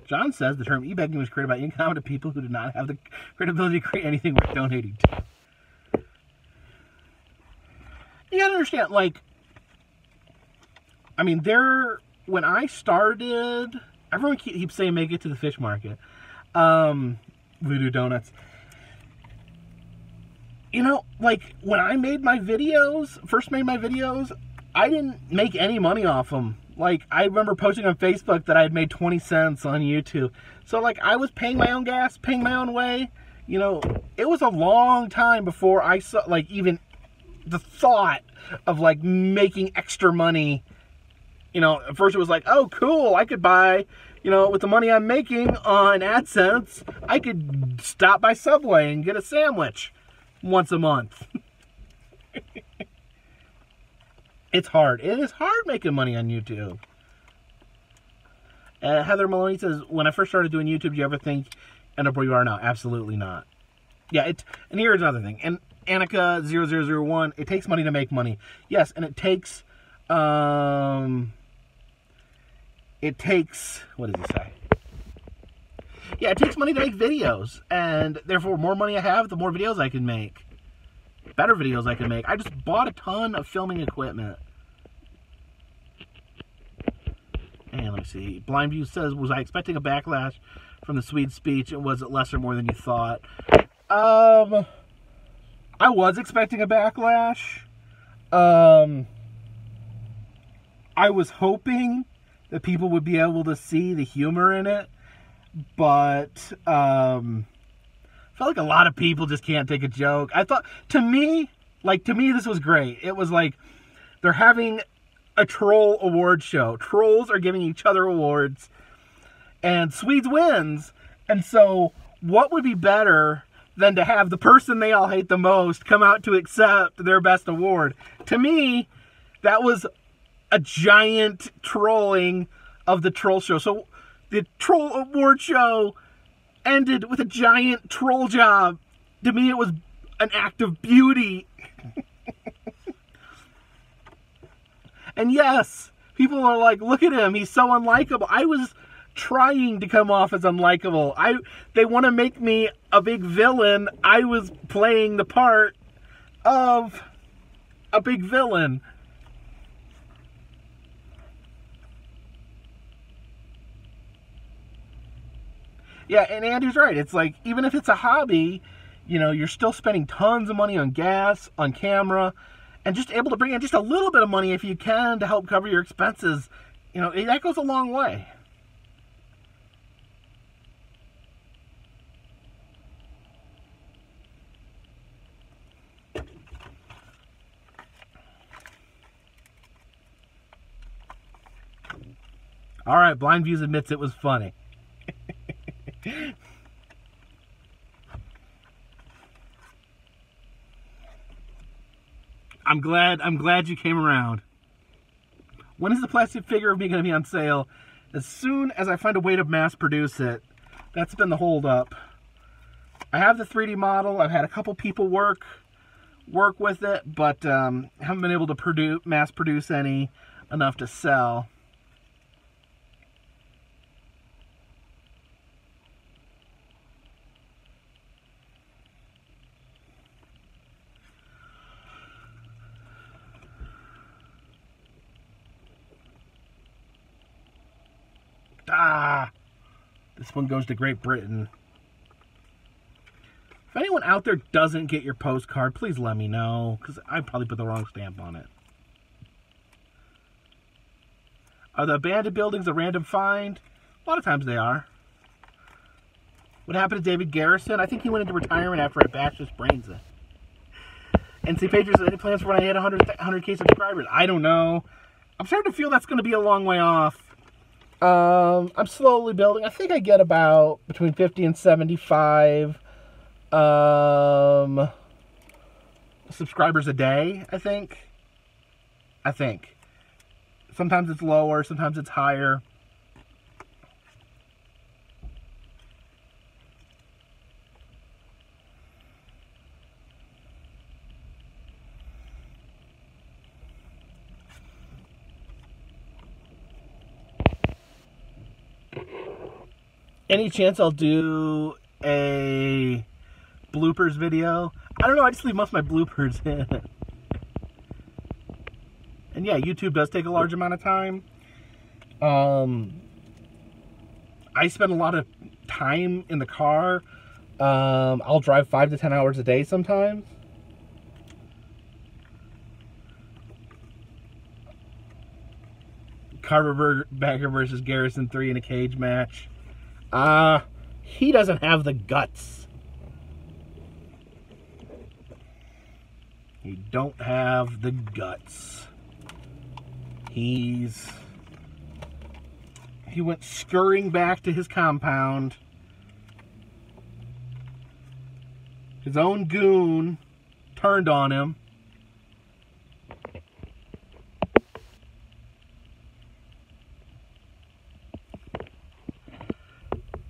John says the term e-begging was created by incompetent people who did not have the credibility to create anything worth donating to. You gotta understand, like, I mean, when I started, everyone keeps saying make it to the fish market. Voodoo Donuts. You know, like, when I made my videos, first made my videos, I didn't make any money off them. Like, I remember posting on Facebook that I had made 20 cents on YouTube. So, like, I was paying my own gas, paying my own way. You know, it was a long time before I saw, like, even the thought of, like, making extra money. You know, at first it was like, oh, cool, I could buy, you know, with the money I'm making on AdSense, I could stop by Subway and get a sandwich once a month. It's hard. It is hard making money on YouTube. Heather Maloney says, when I first started doing YouTube, do you ever think end up where you are now? Absolutely not. Yeah, and here's another thing. And Annika0001, it takes money to make money. Yes, and it takes, what does it say? Yeah, it takes money to make videos. And therefore, the more money I have, the more videos I can make. Better videos I can make. I just bought a ton of filming equipment. And let me see. Blindview says, was I expecting a backlash from the Swede speech? And was it less or more than you thought? I was expecting a backlash. I was hoping that people would be able to see the humor in it. But, I felt like a lot of people just can't take a joke. I thought, to me, this was great. It was like, they're having a troll award show. Trolls are giving each other awards, and Swedes wins. And so, what would be better than to have the person they all hate the most come out to accept their best award? To me, that was a giant trolling of the troll show. So, the troll award show ended with a giant troll job. To me, it was an act of beauty. And yes, people are like, look at him, he's so unlikable. I was trying to come off as unlikable. They want to make me a big villain. I was playing the part of a big villain. Yeah, and Andy's right. It's like, even if it's a hobby, you know, you're still spending tons of money on gas, on camera, and just able to bring in just a little bit of money if you can to help cover your expenses. You know, that goes a long way. All right, Blind Views admits it was funny. I'm glad you came around. When is the plastic figure of me going to be on sale? As soon as I find a way to mass produce it. That's been the hold up. I have the 3D model. I've had a couple people work with it, but haven't been able to mass produce any enough to sell. This one goes to Great Britain. If anyone out there doesn't get your postcard, please let me know, because I probably put the wrong stamp on it. Are the abandoned buildings a random find? A lot of times they are. What happened to David Garrison? I think he went into retirement after I bashed his brains in. NC Patriots, any plans for when I hit 100K subscribers? I don't know. I'm starting to feel that's going to be a long way off. I'm slowly building. I think I get about between 50 and 75 subscribers a day, I think. Sometimes it's lower, sometimes it's higher. Any chance I'll do a bloopers video? I don't know, I just leave most of my bloopers in. And yeah, YouTube does take a large amount of time. I spend a lot of time in the car. I'll drive 5 to 10 hours a day sometimes. Carver versus Garrison 3 in a cage match. He doesn't have the guts. You don't have the guts. He went scurrying back to his compound. His own goon turned on him.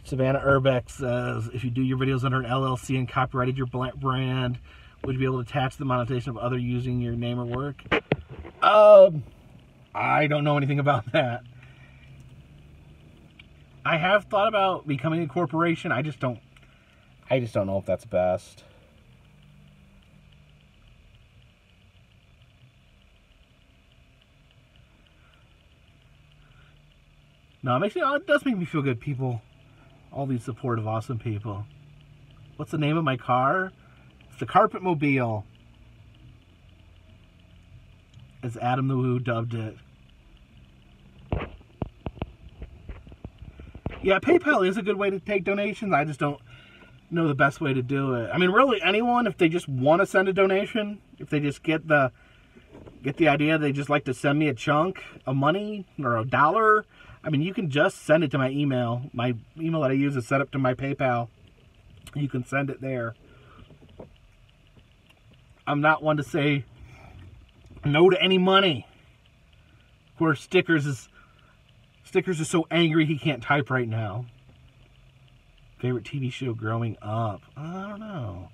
Savannah Urbeck says, if you do your videos under an LLC and copyrighted your brand, would you be able to attach the monetization of other using your name or work? I don't know anything about that. I have thought about becoming a corporation. I just don't know if that's best. No, it does make me feel good, people. All these supportive, awesome people. What's the name of my car? It's the Carpet Mobile. As Adam the Woo dubbed it. Yeah, PayPal is a good way to take donations. I just don't know the best way to do it. I mean, really, anyone, if they just want to send a donation, if they just get the idea, they just like to send me a chunk of money or $1, I mean, you can just send it to my email. My email that I use is set up to my PayPal. You can send it there. I'm not one to say no to any money. Of course, Stickers is so angry he can't type right now. Favorite TV show growing up? I don't know.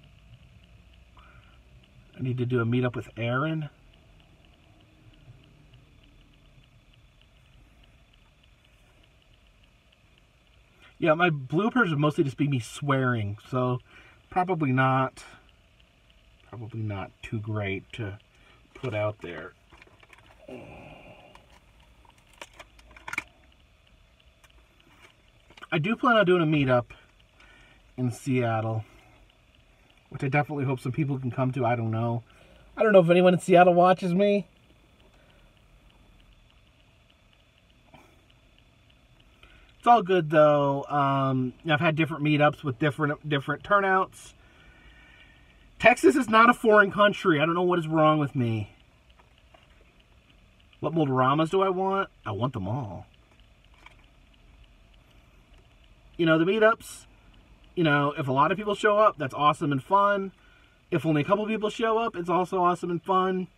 I need to do a meetup with Aaron. Yeah, my bloopers would mostly just be me swearing, so probably not too great to put out there. I do plan on doing a meetup in Seattle, which I definitely hope some people can come to. I don't know if anyone in Seattle watches me. It's all good though. I've had different meetups with different turnouts. Texas is not a foreign country. I don't know what is wrong with me. What Moldoramas do I want? I want them all. You know, the meetups, you know, if a lot of people show up, that's awesome and fun. If only a couple people show up, it's also awesome and fun.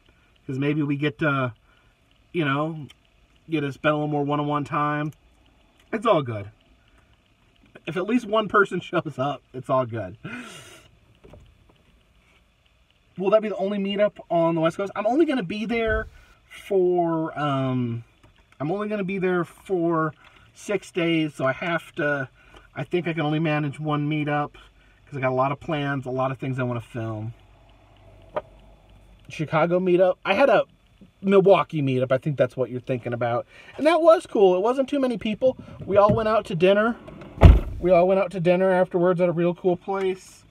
Because maybe we get to, you know, get to spend a little more one-on-one time. It's all good. If at least one person shows up, it's all good. Will that be the only meetup on the West Coast? I'm only going to be there for 6 days, so I think I can only manage one meetup because I got a lot of plans, a lot of things I want to film. Chicago meetup. I had a Milwaukee meetup. I think that's what you're thinking about. And that was cool. It wasn't too many people. We all went out to dinner. Afterwards at a real cool place.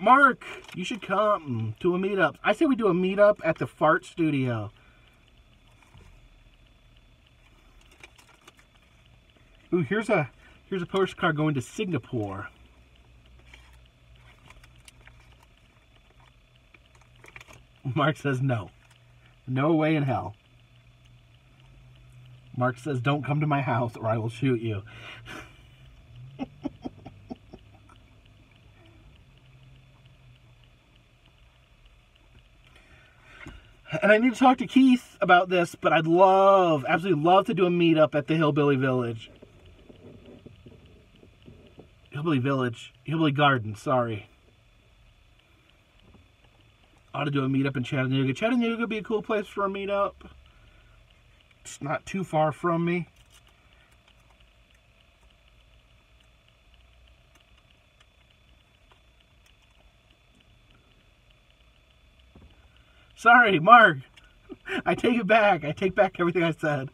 Mark, you should come to a meetup. I say we do a meetup at the Fart Studio. Ooh, here's a postcard going to Singapore. Mark says no. No way in hell. Mark says don't come to my house or I will shoot you. And I need to talk to Keith about this, but I'd absolutely love to do a meetup at the Hillbilly Village. Hillbilly Garden, sorry. I ought to do a meetup in Chattanooga. Chattanooga would be a cool place for a meetup. It's not too far from me. Sorry, Mark. I take it back. I take back everything I said.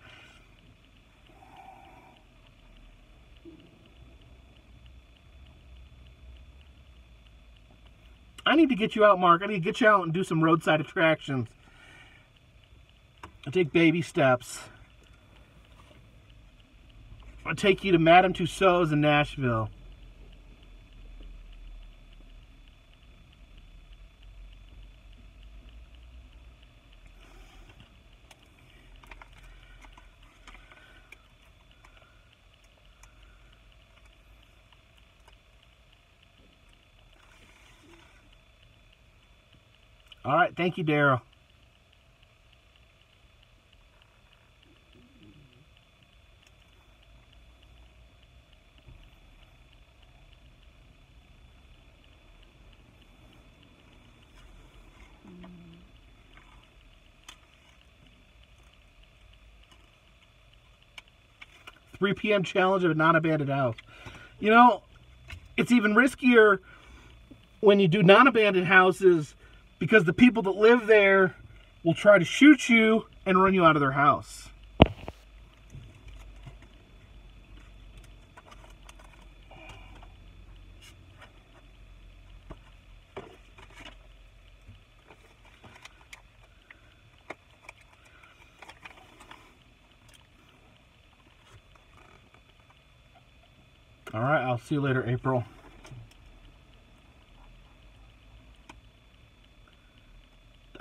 I need to get you out, Mark. I need to get you out and do some roadside attractions. I'll take baby steps. I'll take you to Madame Tussauds in Nashville. All right, thank you, Daryl. $3 p.m. challenge of a non-abandoned house. You know, it's even riskier when you do non-abandoned houses because the people that live there will try to shoot you and run you out of their house. All right, I'll see you later, April.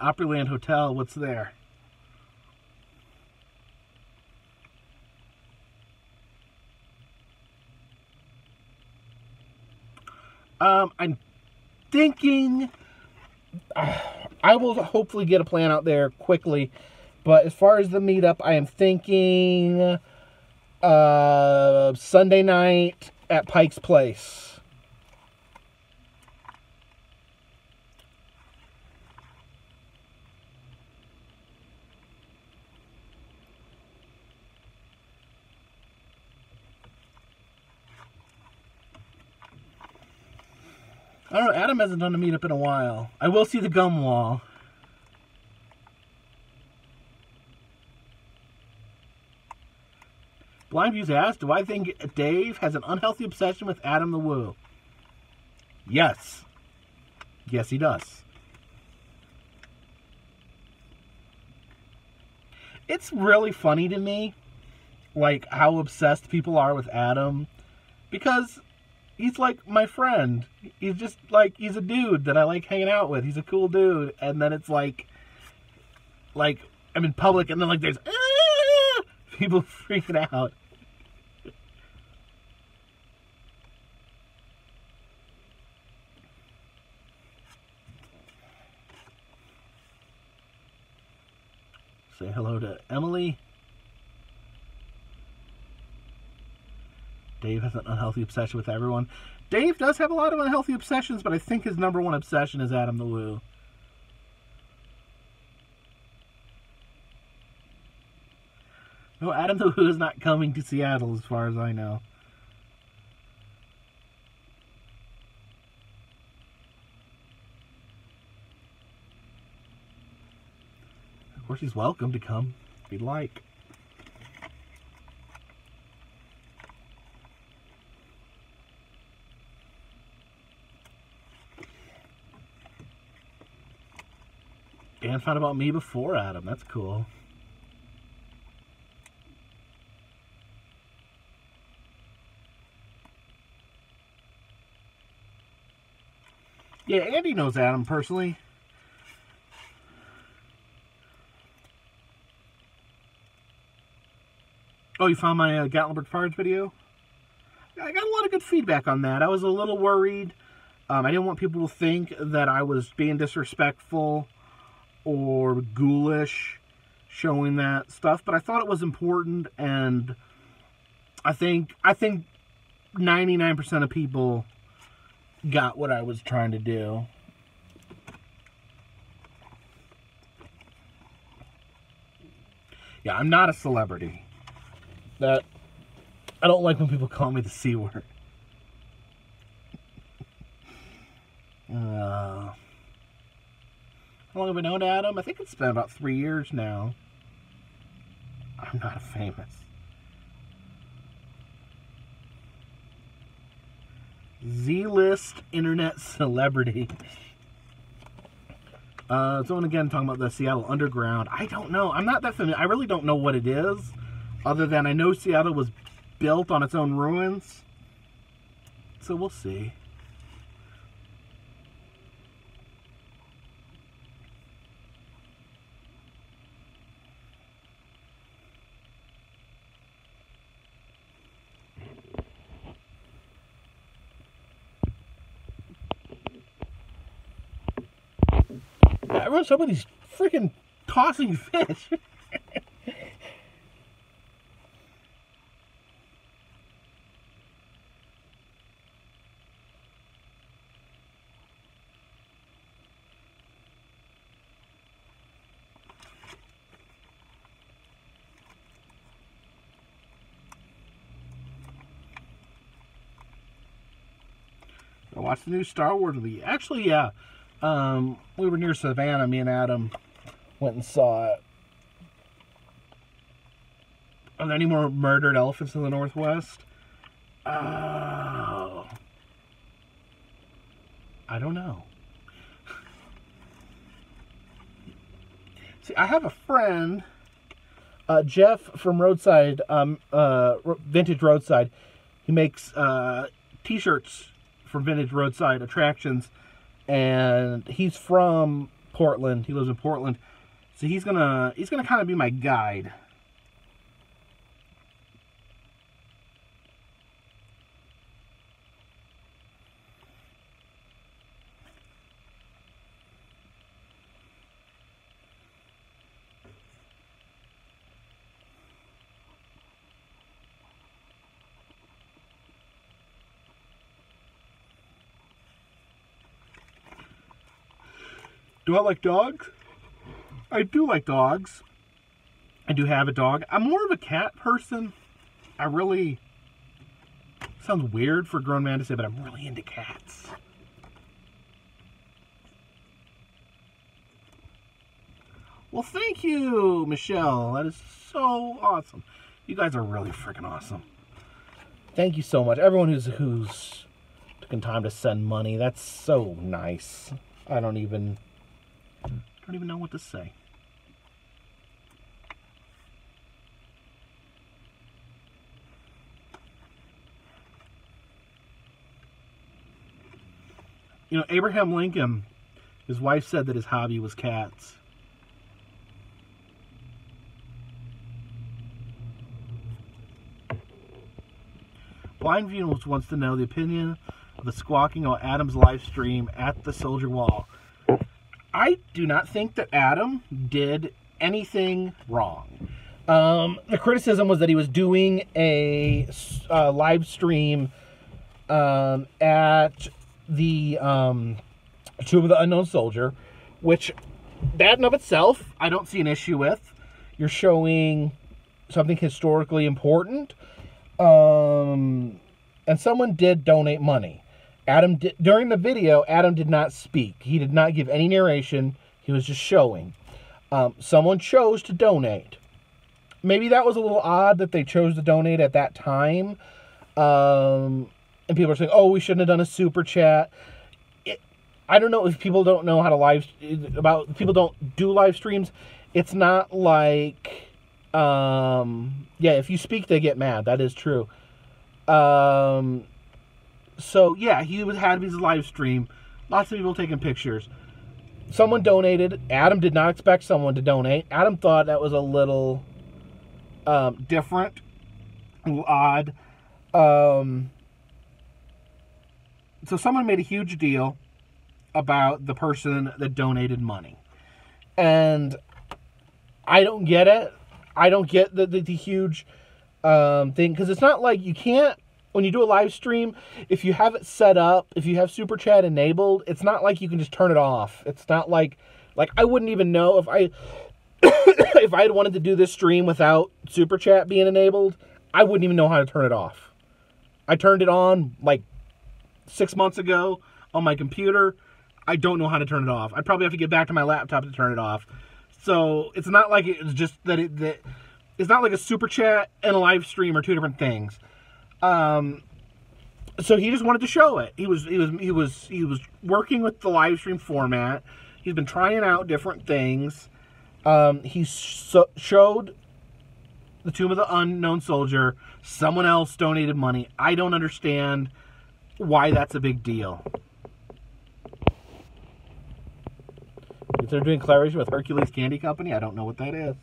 Opryland Hotel, what's there? I'm thinking I will hopefully get a plan out there quickly, but as far as the meetup, I am thinking Sunday night at Pike's Place. I don't know, Adam hasn't done a meetup in a while. I will see the gum wall. Blind Views asked, do I think Dave has an unhealthy obsession with Adam the Woo? Yes. Yes, he does. It's really funny to me, like, how obsessed people are with Adam. Because he's like my friend. He's just like, he's a dude that I like hanging out with. He's a cool dude. And then it's like I'm in public and then like there's people freaking out. Say hello to Emily. Dave has an unhealthy obsession with everyone. Dave does have a lot of unhealthy obsessions, but I think his number one obsession is Adam the Woo. No, Adam the Woo is not coming to Seattle as far as I know. Of course, he's welcome to come if he'd like. Dan found about me before Adam. That's cool. Yeah, Andy knows Adam personally. Oh, you found my Gatlinburg Farms video? I got a lot of good feedback on that. I was a little worried. I didn't want people to think that I was being disrespectful or ghoulish showing that stuff, but I thought it was important, and I think 99% of people got what I was trying to do. Yeah, I'm not a celebrity. That I don't like when people call me the C word. How long have we known Adam? I think it's been about 3 years now. I'm not famous. Z-list internet celebrity. Someone again talking about the Seattle Underground. I don't know. I'm not that familiar. I really don't know what it is, other than I know Seattle was built on its own ruins. So we'll see. Everyone's talking about these freaking tossing fish. I watched the new Star Wars movie. Actually, yeah. We were near Savannah. Me and Adam went and saw it. Are there any more murdered elephants in the Northwest? Oh. I don't know. See, I have a friend, Jeff from Roadside, Vintage Roadside. He makes t-shirts for Vintage Roadside Attractions. And he's from Portland. He lives in Portland. So he's gonna kind of be my guide. Do I like dogs? I do like dogs. I do have a dog. I'm more of a cat person. Sounds weird for a grown man to say, but I'm really into cats. Well, thank you, Michelle. That is so awesome. You guys are really freaking awesome. Thank you so much. Everyone who's taken time to send money. That's so nice. I don't even know what to say. You know, Abraham Lincoln, his wife said that his hobby was cats. Blind Venus wants to know the opinion of the squawking on Adam's live stream at the Soldier Wall. I do not think that Adam did anything wrong. The criticism was that he was doing a live stream at the Tomb of the Unknown Soldier, which that in of itself I don't see an issue with. You're showing something historically important, and someone did donate money. During the video, Adam did not speak. He did not give any narration. He was just showing. Someone chose to donate. Maybe that was a little odd that they chose to donate at that time. And people are saying, oh, we shouldn't have done a super chat. I don't know if people don't know how to people don't do live streams. It's not like, yeah, if you speak, they get mad. That is true. So yeah, he had his live stream. Lots of people taking pictures. Someone donated. Adam did not expect someone to donate. Adam thought that was a little different, a little odd. So someone made a huge deal about the person that donated money. And I don't get it. I don't get the huge thing. Because it's not like you can't, when you do a live stream, if you have it set up, if you have Super Chat enabled, it's not like you can just turn it off. It's not like I wouldn't even know if I if I had wanted to do this stream without Super Chat being enabled, I wouldn't even know how to turn it off. I turned it on like 6 months ago on my computer. I don't know how to turn it off. I'd probably have to get back to my laptop to turn it off. So it's not like it's just that it's not like a Super Chat and a live stream are two different things. So he just wanted to show it. He was working with the live stream format. He's been trying out different things. He showed the Tomb of the Unknown Soldier. Someone else donated money. I don't understand why that's a big deal. If they're doing collaboration with Hercules Candy Company, I don't know what that is.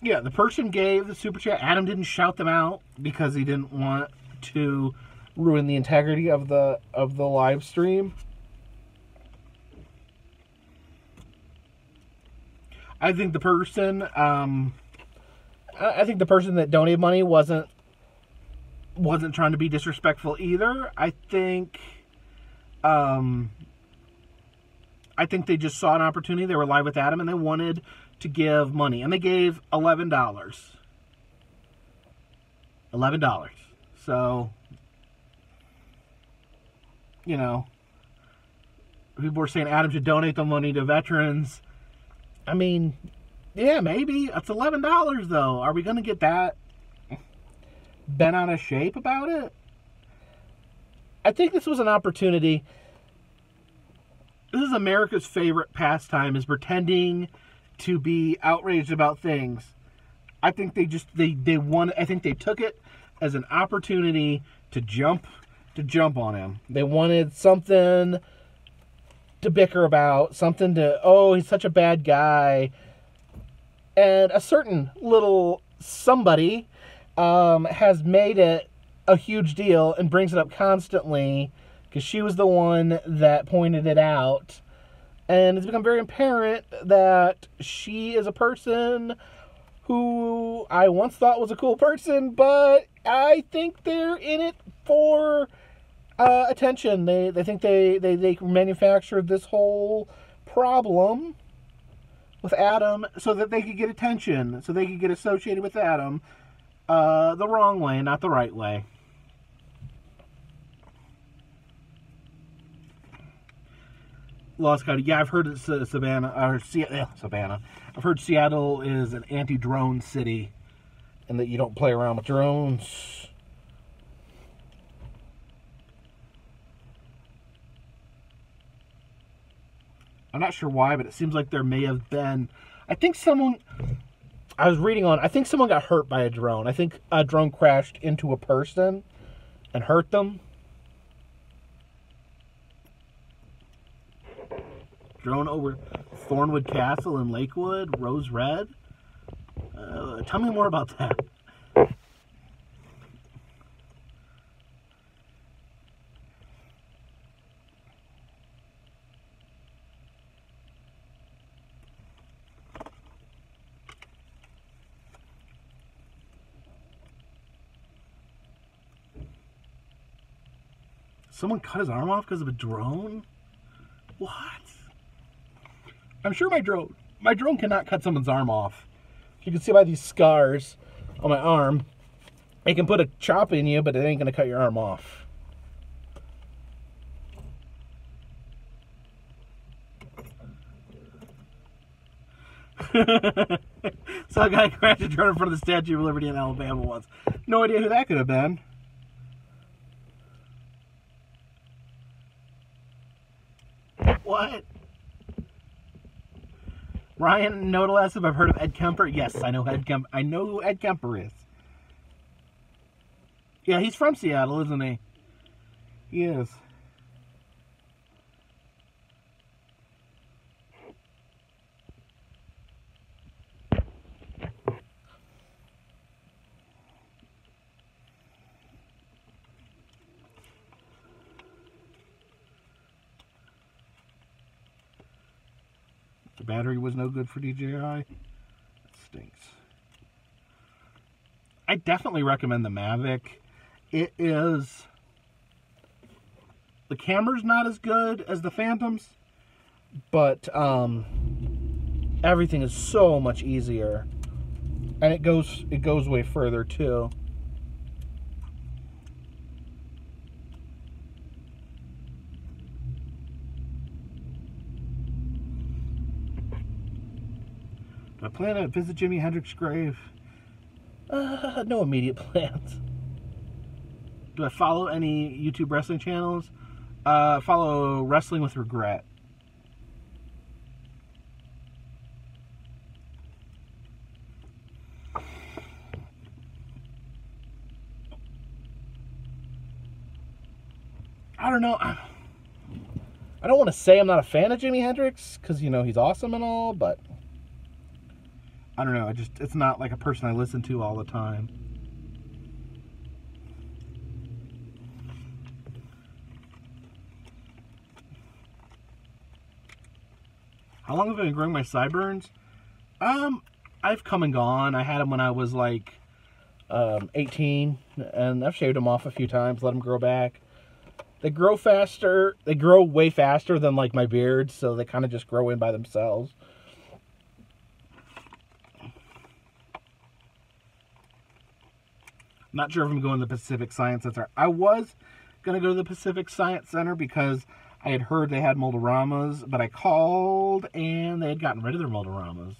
Yeah, the person gave the Super Chat. Adam didn't shout them out because he didn't want to ruin the integrity of the live stream. I think the person that donated money wasn't trying to be disrespectful either. I think they just saw an opportunity. They were live with Adam and they wanted to give money, and they gave $11. $11. So, you know, people were saying Adam should donate the money to veterans. I mean, yeah, maybe. That's $11 though. Are we going to get that bent out of shape about it? I think this was an opportunity. This is America's favorite pastime, is pretending to be outraged about things. I think they took it as an opportunity to jump on him. They wanted something to bicker about, something to, oh, he's such a bad guy. And a certain little somebody has made it a huge deal and brings it up constantly because she was the one that pointed it out. And it's become very apparent that she is a person who I once thought was a cool person, but I think they're in it for attention. They think they manufactured this whole problem with Adam so that they could get attention, so they could get associated with Adam the wrong way, not the right way. Lost County. Yeah, I've heard it's Savannah. I've heard Seattle is an anti-drone city, and that you don't play around with drones. I'm not sure why, but it seems like there may have been... I think someone got hurt by a drone. I think a drone crashed into a person and hurt them. Drone over Thornwood Castle in Lakewood, Rose Red. Tell me more about that. Someone cut his arm off because of a drone? What? I'm sure my drone cannot cut someone's arm off. You can see by these scars on my arm, it can put a chop in you, but it ain't gonna cut your arm off. So a guy crashed a drone in front of the Statue of Liberty in Alabama once. No idea who that could have been. What? Ryan Nodeless, if I've heard of Ed Kemper. Yes, I know Ed Kemper. I know who Ed Kemper is. Yeah, he's from Seattle, isn't he? He is. The battery was no good for DJI. That stinks. I definitely recommend the Mavic. It is... The camera's not as good as the Phantoms, but everything is so much easier. And it goes way further too. Do I plan to visit Jimi Hendrix's grave? No immediate plans. Do I follow any YouTube wrestling channels? Follow Wrestling with Regret. I don't know. I don't want to say I'm not a fan of Jimi Hendrix, because, you know, he's awesome and all, but I don't know. It's not like a person I listen to all the time. How long have I been growing my sideburns? I've come and gone. I had them when I was like 18, and I've shaved them off a few times, let them grow back. They grow faster. They grow way faster than like my beard, so they kind of just grow in by themselves. Not sure if I'm going to the Pacific Science Center. I was going to go to the Pacific Science Center because I had heard they had Moldoramas, but I called and they had gotten rid of their Moldoramas.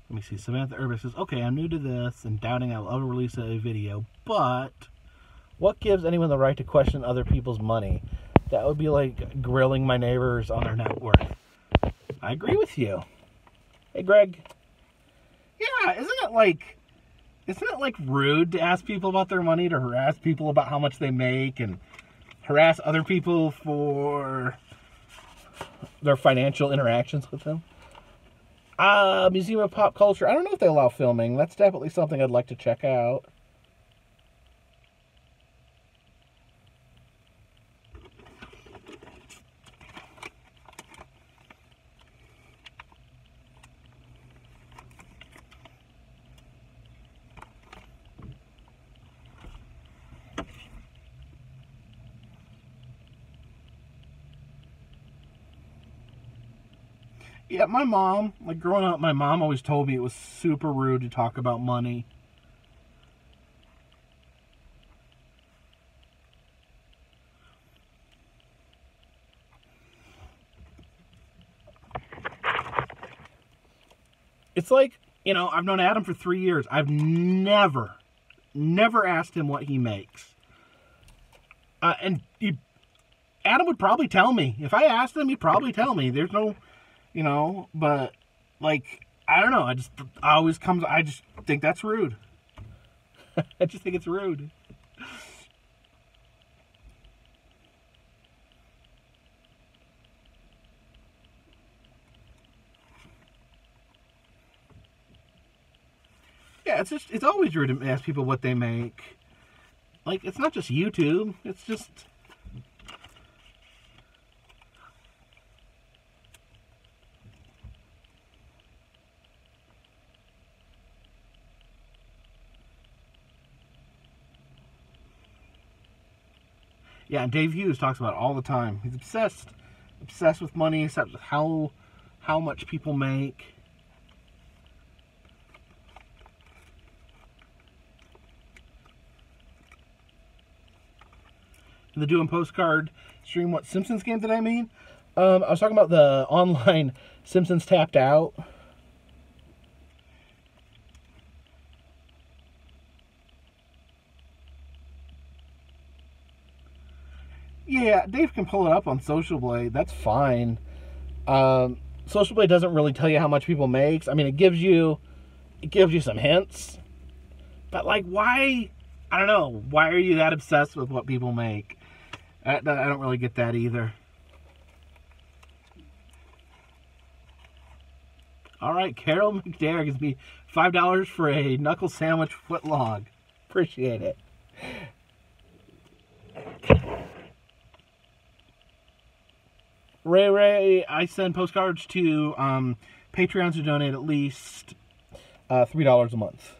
Let me see. Samantha Urban says, okay, I'm new to this and doubting I will ever release a video, but what gives anyone the right to question other people's money? That would be like grilling my neighbors on their net worth. I agree with you. Hey, Greg. Yeah, isn't it like rude to ask people about their money, to harass people about how much they make, and harass other people for their financial interactions with them? Museum of Pop Culture. I don't know if they allow filming. That's definitely something I'd like to check out. Yeah, my mom, like growing up, my mom always told me it was super rude to talk about money. It's like, you know, I've known Adam for 3 years. I've never asked him what he makes. Adam would probably tell me. If I asked him, he'd probably tell me. There's no, you know, but, like, I don't know. I just think that's rude. I just think it's rude. Yeah, it's always rude to ask people what they make. Like, it's not just YouTube. It's just... Yeah, and Dave Hughes talks about it all the time. He's obsessed with money, obsessed with how much people make. The doing postcard stream. What Simpsons game did I mean? I was talking about the online Simpsons Tapped Out. Yeah, Dave can pull it up on Social Blade. That's fine. Social Blade doesn't really tell you how much people makes. I mean, it gives you some hints. But like, why? I don't know. Why are you that obsessed with what people make? I don't really get that either. All right, Carol McDare gives me $5 for a knuckle sandwich footlong. Appreciate it. Ray, I send postcards to Patreons who donate at least $3 a month.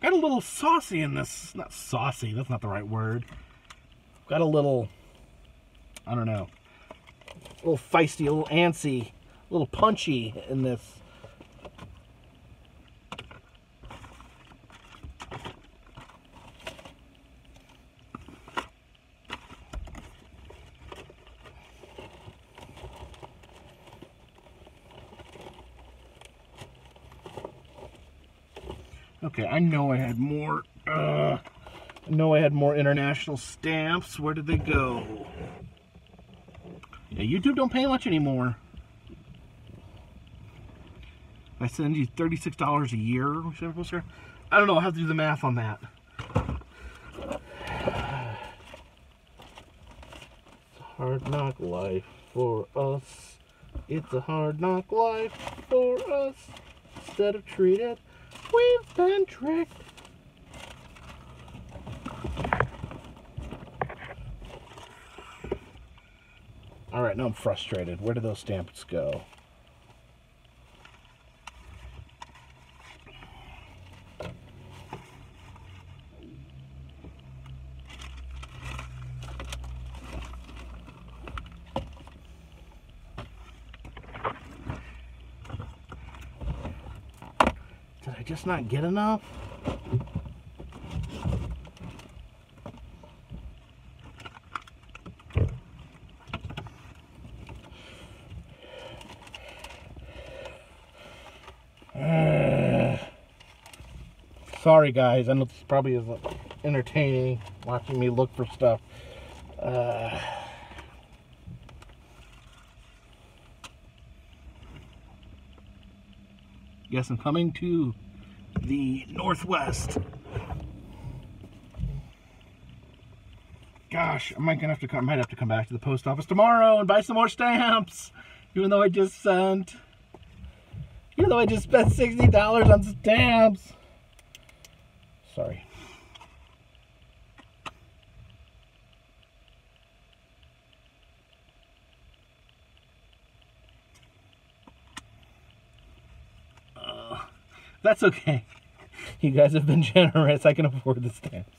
Got a little saucy in this. Not saucy, that's not the right word. Got a little, I don't know, a little feisty, a little antsy, a little punchy in this. Okay, I know I had more. I know I had more international stamps. Where did they go? Yeah, YouTube don't pay much anymore. I send you $36 a year. I don't know. I'll have to do the math on that. It's a hard knock life for us. It's a hard knock life for us. Instead of treated, we've been tricked. Alright, now I'm frustrated. Where did those stamps go? Did I just not get enough? Sorry guys, I know this probably is entertaining watching me look for stuff. Yes, I'm coming to the Northwest. Gosh, I might have to come back to the post office tomorrow and buy some more stamps. Even though I just spent $60 on stamps. Sorry. That's okay. You guys have been generous. I can afford the stamps.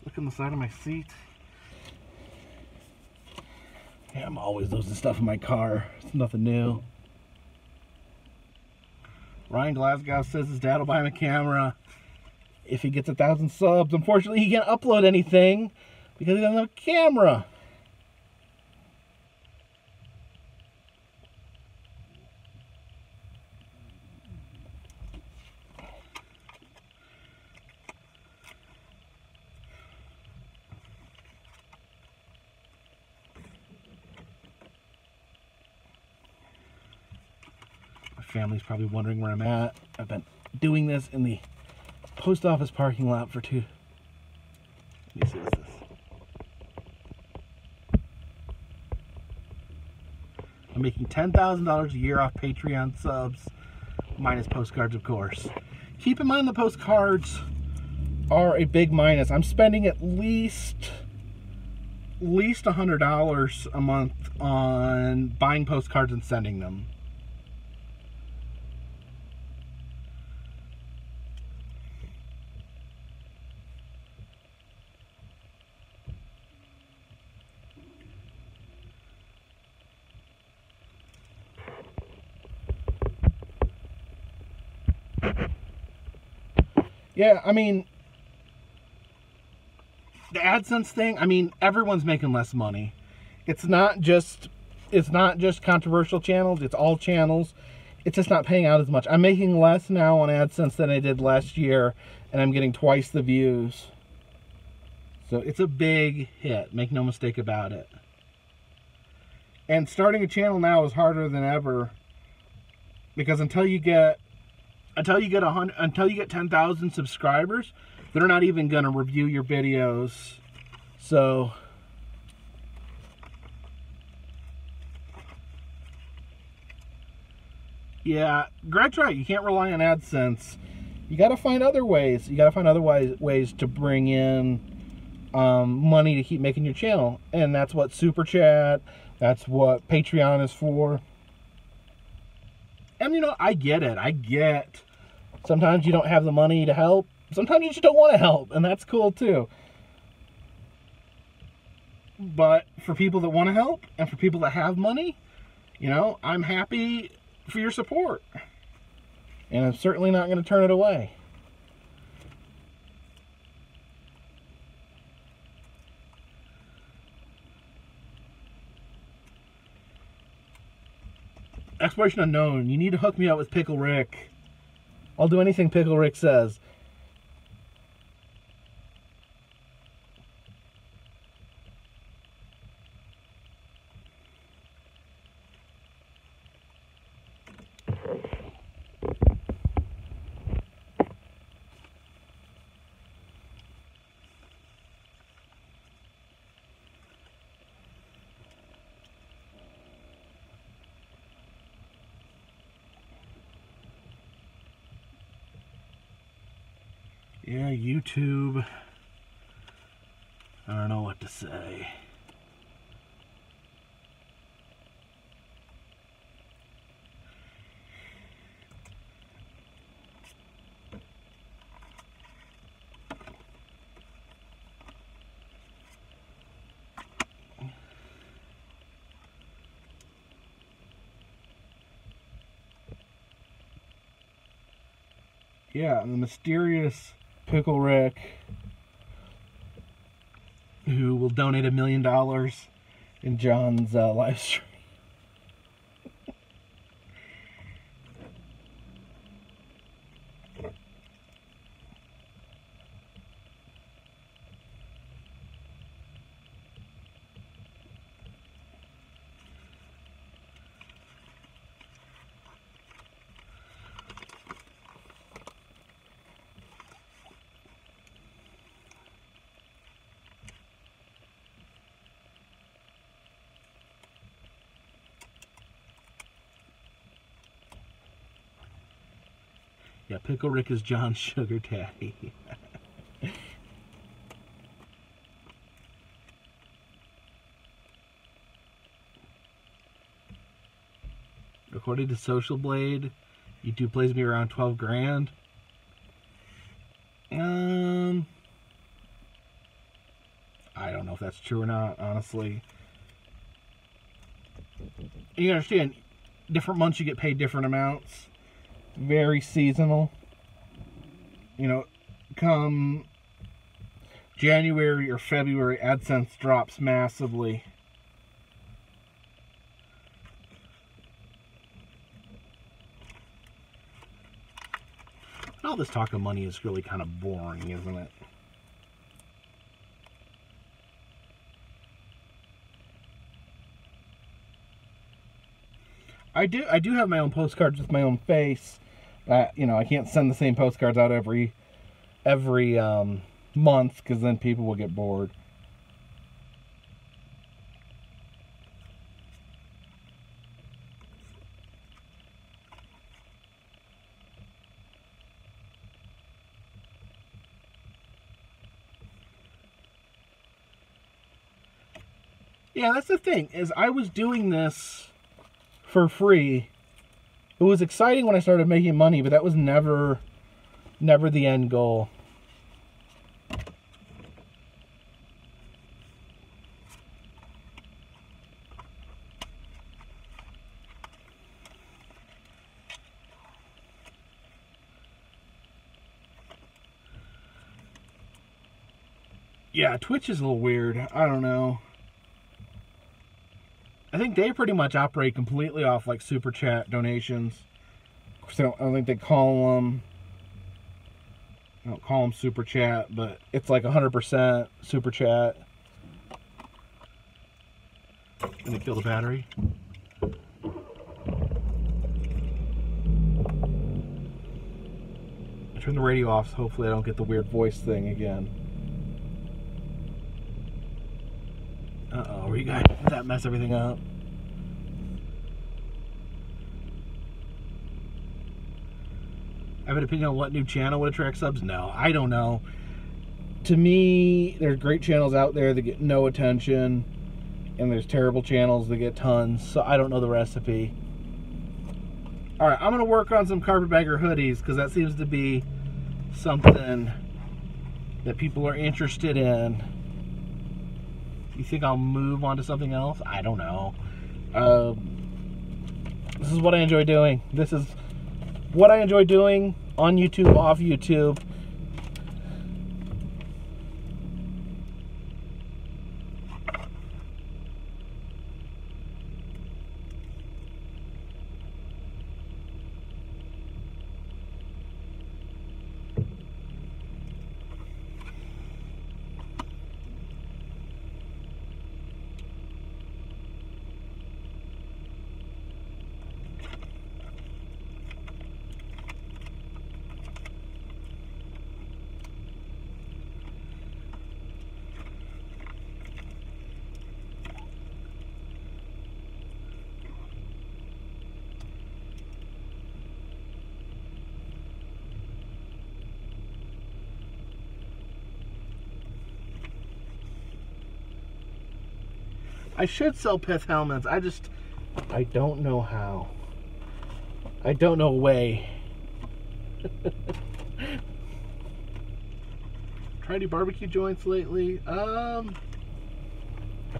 Look on the side of my seat. Yeah, I'm always losing stuff in my car. It's nothing new. Ryan Glasgow says his dad will buy him a camera if he gets 1,000 subs. Unfortunately, he can't upload anything because he doesn't have a camera. Family's probably wondering where I'm at. I've been doing this in the post office parking lot for let me see, what's this? I'm making $10,000 a year off Patreon subs, minus postcards, of course. Keep in mind the postcards are a big minus. I'm spending at least $100 a month on buying postcards and sending them. Yeah, I mean, the AdSense thing, I mean, everyone's making less money. It's not just controversial channels, it's all channels. It's just not paying out as much. I'm making less now on AdSense than I did last year, and I'm getting twice the views. So it's a big hit, make no mistake about it. And starting a channel now is harder than ever, because until you get 10,000 subscribers, they're not even going to review your videos. So yeah, Greg's right. You can't rely on AdSense. You got to find other ways. You got to find other ways to bring in money to keep making your channel, and that's what Super Chat. That's what Patreon is for. And, you know, I get it. I get sometimes you don't have the money to help. Sometimes you just don't want to help, and that's cool too. But for people that want to help, and for people that have money, you know, I'm happy for your support. And I'm certainly not going to turn it away. Exploration unknown. You need to hook me up with Pickle Rick. I'll do anything Pickle Rick says. Yeah, YouTube. I don't know what to say. Yeah, the mysterious Pickle Rick, who will donate $1 million in John's live stream. Yeah, Pickle Rick is John's sugar daddy. According to Social Blade, YouTube plays me around 12 grand. I don't know if that's true or not, honestly. You understand, different months you get paid different amounts. Very seasonal. You know, come January or February, AdSense drops massively. All this talk of money is really kind of boring, isn't it? I do have my own postcards with my own face. You know, I can't send the same postcards out every month, because then people will get bored. Yeah, that's the thing, is I was doing this for free. It was exciting when I started making money, but that was never the end goal. Yeah, Twitch is a little weird. I don't know. I think they pretty much operate completely off like super chat donations. So I don't think they call them. I don't call them super chat, but it's like 100% super chat. Gonna kill the battery. I turn the radio off, so hopefully I don't get the weird voice thing again. Uh-oh, were you guys, did that mess everything up? I have an opinion on what new channel would attract subs? No, I don't know. To me, there's great channels out there that get no attention, and there's terrible channels that get tons, so I don't know the recipe. Alright, I'm going to work on some carpetbagger hoodies, because that seems to be something that people are interested in. You think I'll move on to something else? I don't know. This is what I enjoy doing. This is what I enjoy doing on YouTube, off YouTube. I should sell pith helmets. I don't know how. I don't know a way. Tried any barbecue joints lately? I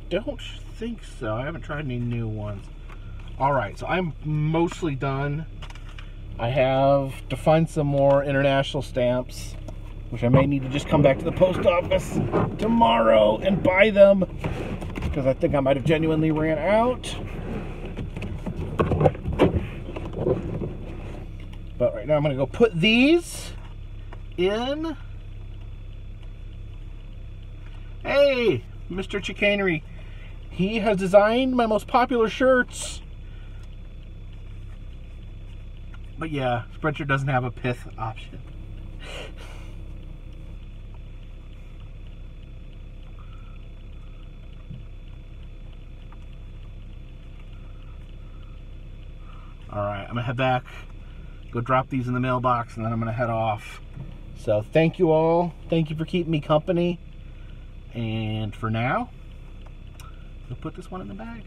don't think so. I haven't tried any new ones. Alright, so I'm mostly done. I have to find some more international stamps, which I may need to just come back to the post office tomorrow and buy them, because I think I might have genuinely ran out. But right now I'm going to go put these in. Hey, Mr. Chicanery. He has designed my most popular shirts. But yeah, Spreadshirt doesn't have a pith option. Alright, I'm going to head back go drop these in the mailbox, and then I'm going to head off. So thank you all. Thank you for keeping me company. And for now, we'll put this one in the bag.